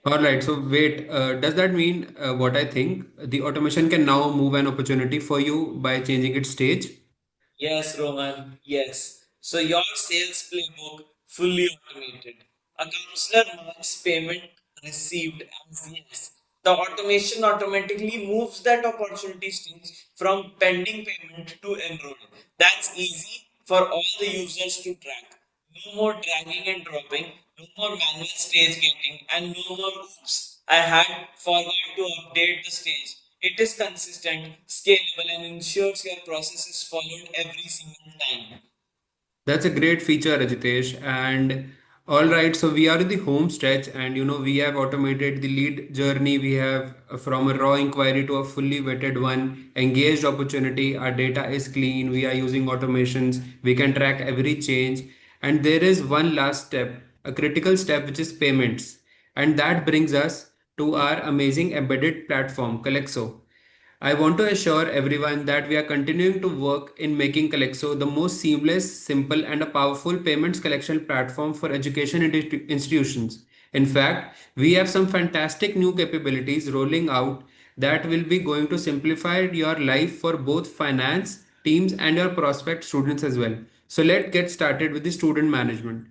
All right, so wait, does that mean what I think? The automation can now move an opportunity for you by changing its stage? Yes, Rohan, yes. So your sales playbook fully automated. A counselor marks payment received as yes. The automation automatically moves that opportunity stage from pending payment to enroll. That's easy for all the users to track. No more dragging and dropping, no more manual stage gating, and no more oops. I had forgot to update the stage. It is consistent, scalable, and ensures your process is followed every single time. That's a great feature, Rajitesh. And all right, so we are in the home stretch, and we have automated the lead journey. We have from a raw inquiry to a fully vetted one, engaged opportunity. Our data is clean. We are using automations. We can track every change. And there is one last step, a critical step, which is payments. And that brings us to our amazing embedded platform, Collexo. I want to assure everyone that we are continuing to work in making Collexo the most seamless, simple, and a powerful payments collection platform for education institutions. In fact, we have some fantastic new capabilities rolling out that will be going to simplify your life for both finance teams and your prospect students as well. So let's get started with the student management.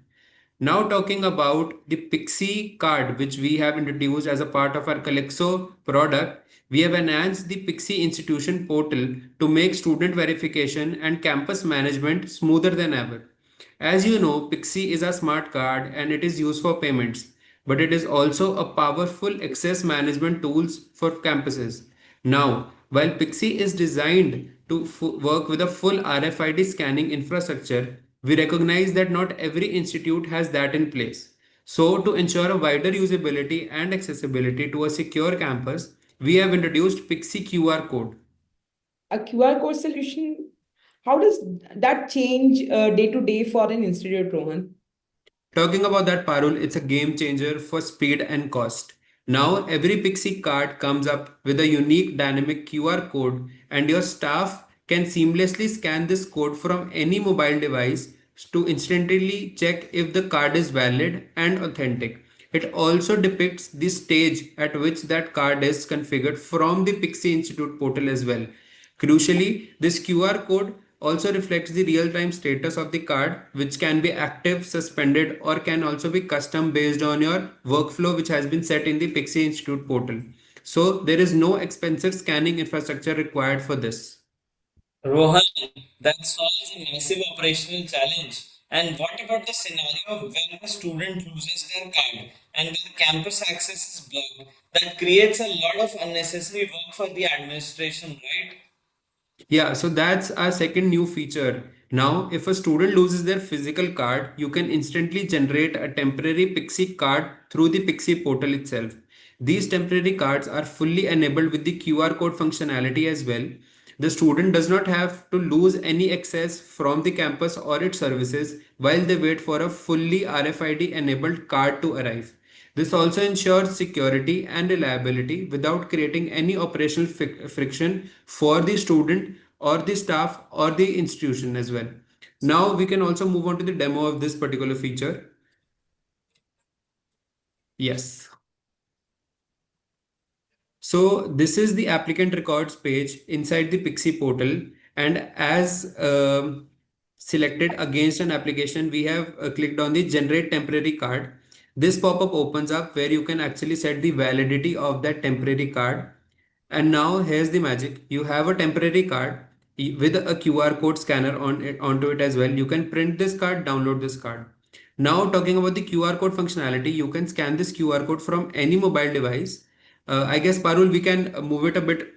Now talking about the Pixi card, which we have introduced as a part of our Collexo product, we have enhanced the Pixi institution portal to make student verification and campus management smoother than ever. As you know, Pixi is a smart card and it is used for payments, but it is also a powerful access management tools for campuses. Now, while Pixi is designed to work with a full RFID scanning infrastructure, we recognize that not every institute has that in place. So, to ensure a wider usability and accessibility to a secure campus, we have introduced Pixi QR code. A QR code solution, how does that change day to day for an institute, Rohan? Talking about that, Parul, it's a game changer for speed and cost. Now, every Pixie card comes up with a unique dynamic QR code, and your staff can seamlessly scan this code from any mobile device to instantly check if the card is valid and authentic. It also depicts the stage at which that card is configured from the Pixie Institute portal as well. Crucially, this QR code also reflects the real-time status of the card, which can be active, suspended, or can also be custom based on your workflow, which has been set in the Pixie Institute portal. So there is no expensive scanning infrastructure required for this. Rohan, that solves a massive operational challenge. And what about the scenario when a student loses their card and their campus access is blocked? That creates a lot of unnecessary work for the administration, right? Yeah, so that's our second new feature. Now, if a student loses their physical card, you can instantly generate a temporary Pixie card through the Pixie portal itself. These temporary cards are fully enabled with the QR code functionality as well. The student does not have to lose any access from the campus or its services while they wait for a fully RFID enabled card to arrive. This also ensures security and reliability without creating any operational friction for the student or the staff or the institution as well. Now we can also move on to the demo of this particular feature. Yes. So this is the applicant records page inside the Pixi portal, and as selected against an application, we have clicked on the generate temporary card. This pop-up opens up where you can actually set the validity of that temporary card. And now here's the magic. You have a temporary card with a QR code scanner onto it as well. You can print this card, download this card. Now talking about the QR code functionality, you can scan this QR code from any mobile device. I guess Parul, move it a bit.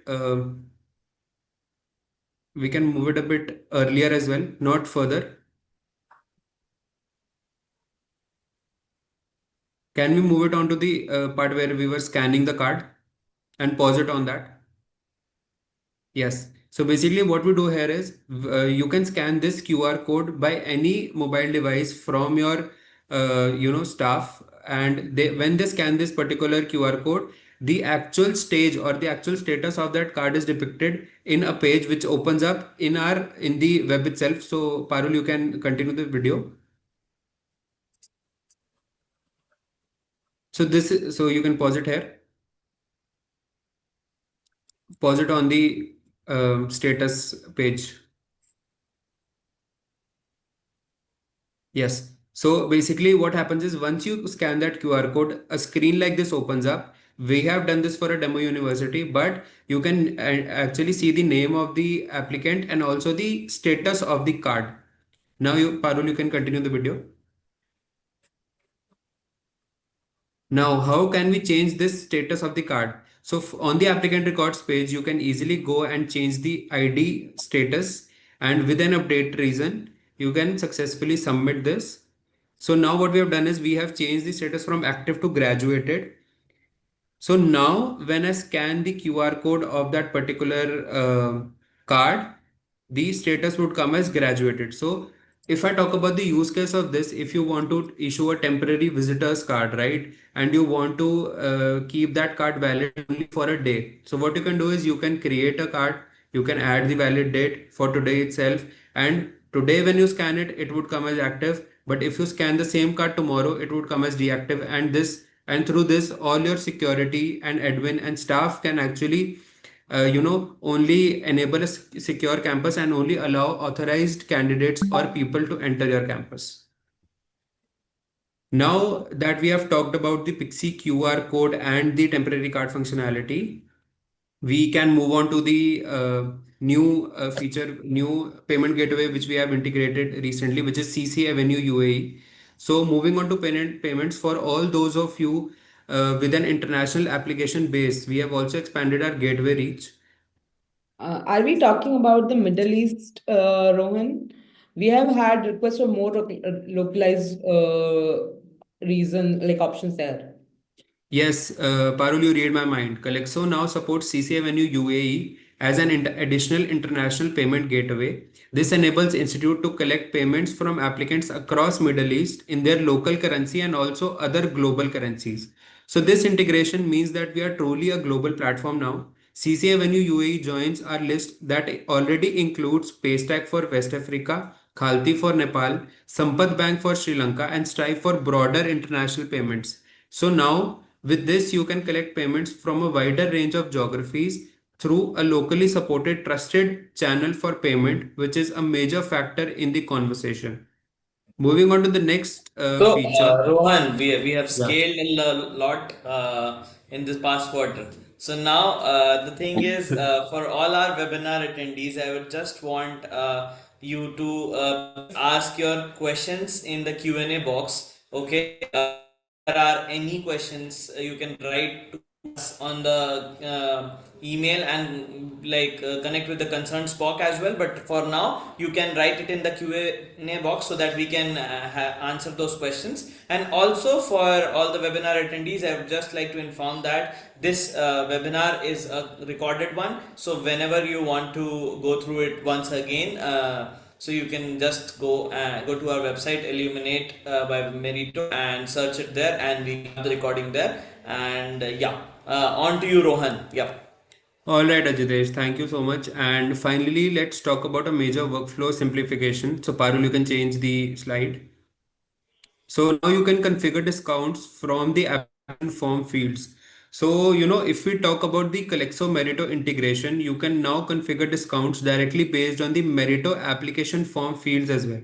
We can move it a bit earlier as well, not further. Can we move it on to the part where we were scanning the card and pause it on that? Yes. So basically what we do here is you can scan this QR code by any mobile device from your staff, and when they scan this particular QR code, the actual stage or the actual status of that card is depicted in a page which opens up in the web itself. So Parul, you can continue the video. So you can pause it here. Pause it on the status page. Yes. So basically what happens is once you scan that QR code, a screen like this opens up. We have done this for a demo university, but you can actually see the name of the applicant and also the status of the card. Now Parul, you can continue the video. Now, how can we change this status of the card? So on the applicant records page, you can easily go and change the ID status, and with an update reason, you can successfully submit this. So now what we have done is we have changed the status from active to graduated. So now when I scan the QR code of that particular card, the status would come as graduated. So if I talk about the use case of this, if you want to issue a temporary visitor's card, right, and you want to keep that card valid only for a day. So what you can do is you can create a card, you can add the valid date for today itself, and today when you scan it, it would come as active. But if you scan the same card tomorrow, it would come as deactive, and through this, all your security and admin and staff can actually only enable a secure campus and only allow authorized candidates or people to enter your campus. Now that we have talked about the Pixi QR code and the temporary card functionality, we can move on to the new payment gateway, which we have integrated recently, which is CC Avenue UAE. So moving on to payments for all those of you with an international application base, we have also expanded our gateway reach. Are we talking about the Middle East, Rohan? We have had requests for more localized reason like options there. Yes, Parul, you read my mind. Collexo now supports CCAvenue UAE as an additional international payment gateway. This enables Institute to collect payments from applicants across Middle East in their local currency and also other global currencies. So this integration means that we are truly a global platform now. CCAvenue UAE joins our list that already includes Paystack for West Africa, Khalti for Nepal, Sampath Bank for Sri Lanka, and Stripe for broader international payments. So now, with this, you can collect payments from a wider range of geographies through a locally supported trusted channel for payment, which is a major factor in the conversation. Moving on to the next So, feature. Rohan, we have Yeah. scaled a lot in this past quarter. So now the thing is, for all our webinar attendees, I would just want you to please ask your questions in the Q&A box. Okay, if there are any questions, you can write to us on the email and connect with the concerned Spock as well. But for now, you can write it in the Q&A box so that we can answer those questions. And also for all the webinar attendees, I would just like to inform that this webinar is a recorded one. So whenever you want to go through it once again, so you can just go to our website Illuminate by Meritto and search it there, and we have the recording there. And on to you, Rohan. Yeah. All right, Ajitesh, thank you so much. And finally, let's talk about a major workflow simplification. So, Parul, you can change the slide. So now you can configure discounts from the application form fields. So, if we talk about the Collexo Meritto integration, you can now configure discounts directly based on the Meritto application form fields as well.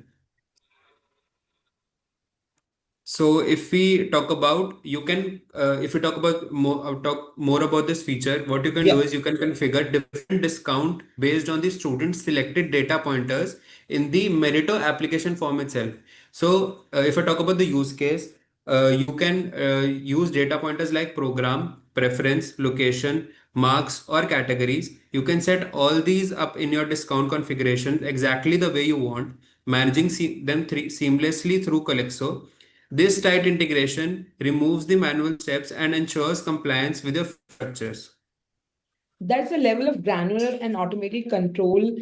So if we talk about, you can, if we talk more about this feature, what you can Yeah. do is you can configure different discount based on the student's selected data pointers in the Merito application form itself. So if I talk about the use case, you can use data pointers like program, preference, location, marks, or categories. You can set all these up in your discount configuration exactly the way you want, managing seamlessly through Collexo. This tight integration removes the manual steps and ensures compliance with your fee structures. That's a level of granular and automated control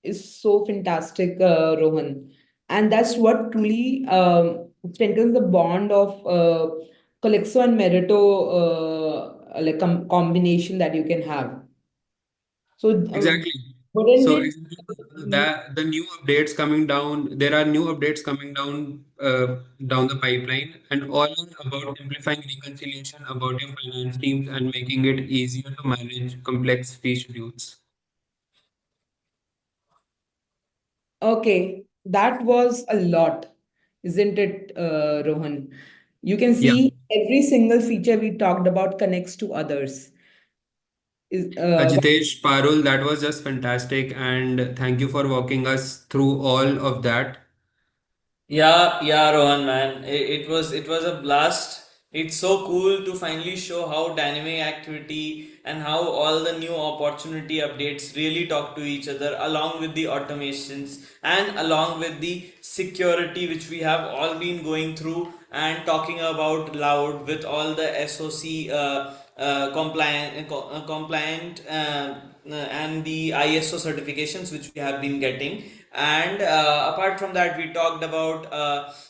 is so fantastic, Rohan. And that's what truly strengthens the bond of Collexo and Merito combination that you can have. So, Exactly. wouldn't So it? that the new updates coming down, there are new updates coming down the pipeline, and all are about simplifying reconciliation about your finance teams and making it easier to manage complex fee schedules. Okay, that was a lot, isn't it, Rohan? You can Yeah. see every single feature we talked about connects to others. Is Jitesh, Parul, that was just fantastic, and thank you for walking us through all of that. Yeah, yeah, Rohan, man. It was a blast. It's so cool to finally show how dynamic activity and how all the new opportunity updates really talk to each other, along with the automations and along with the security which we have all been going through and talking about loud with all the SOC and the ISO certifications which we have been getting. And apart from that, we talked about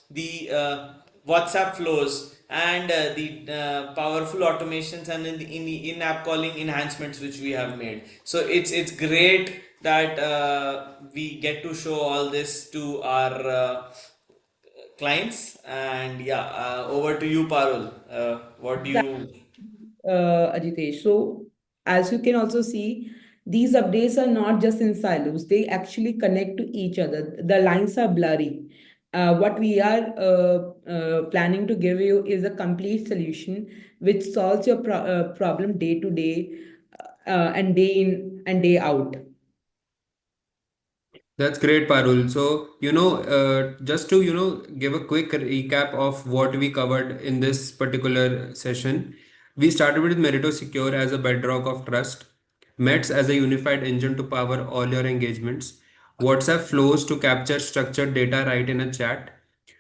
the WhatsApp flows and the powerful automations and in the in-app calling enhancements which we have made. So it's great that we get to show all this to our clients. And yeah, over to you, Parul. What do that, you Ajitesh. So, as you can also see, these updates are not just in silos, they actually connect to each other. The lines are blurry. What we are planning to give you is a complete solution which solves your problem day to day and day in and day out. That's great, Parul. So, just to, give a quick recap of what we covered in this particular session, we started with Meritto Secure as a bedrock of trust, METS as a unified engine to power all your engagements, WhatsApp flows to capture structured data right in a chat,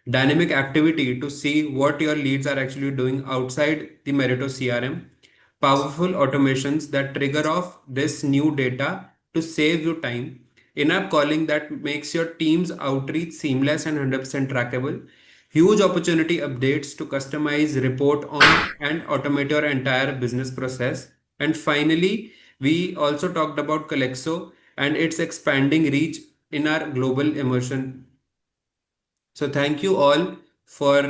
dynamic activity to see what your leads are actually doing outside the Meritto CRM, powerful automations that trigger off this new data to save you time, in-app calling that makes your team's outreach seamless and 100% trackable, huge opportunity updates to customize, report on, and automate your entire business process. And finally, we also talked about Collexo and its expanding reach in our global immersion. So thank you all for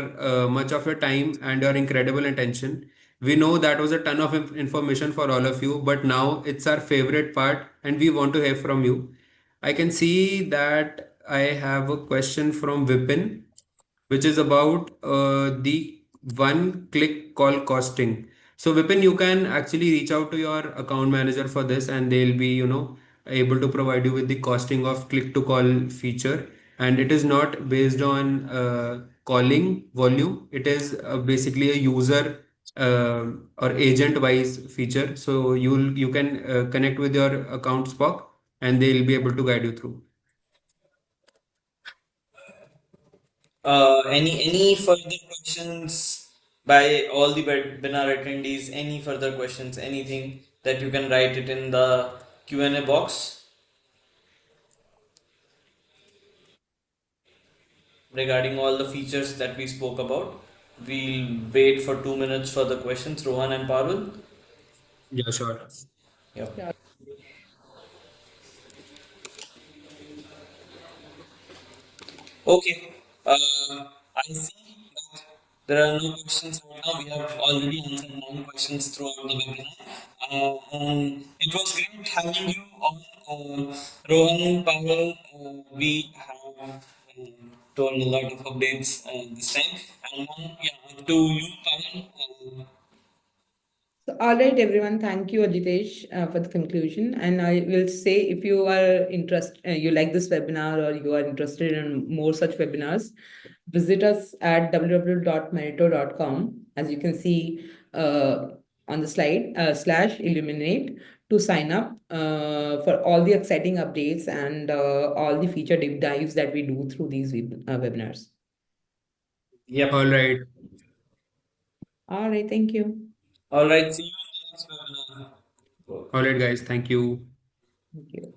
much of your time and your incredible attention. We know that was a ton of information for all of you, but now it's our favorite part and we want to hear from you. I can see that I have a question from Vipin, which is about the one click call costing. So Vipin, you can actually reach out to your account manager for this and they'll be, able to provide you with the costing of click to call feature. And it is not based on calling volume. It is basically a user or agent wise feature. So you can connect with your account Spock and they'll be able to guide you through. any further questions by all the webinar attendees? Any further questions? Anything that you can write it in the Q&A box regarding all the features that we spoke about. We'll wait for 2 minutes for the questions, Rohan and Parul. Yeah, sure. Yep. Yeah. Okay. I see that there are no questions right now. We have already answered 9 questions throughout the webinar. And it was great having you on, Rohan, Pavel. We have told a lot of updates this time. And now, yeah, up to you, Pawan. So, all right, everyone. Thank you, Ajitesh, for the conclusion. And I will say, if you are interested, you like this webinar, or you are interested in more such webinars, visit us at www.meritto.com. As you can see on the slide, /illuminate to sign up for all the exciting updates and all the feature deep dives that we do through these webinars. Yep. All right. All right. Thank you. All right. See you in the next webinar. All right, guys. Thank you. Thank you.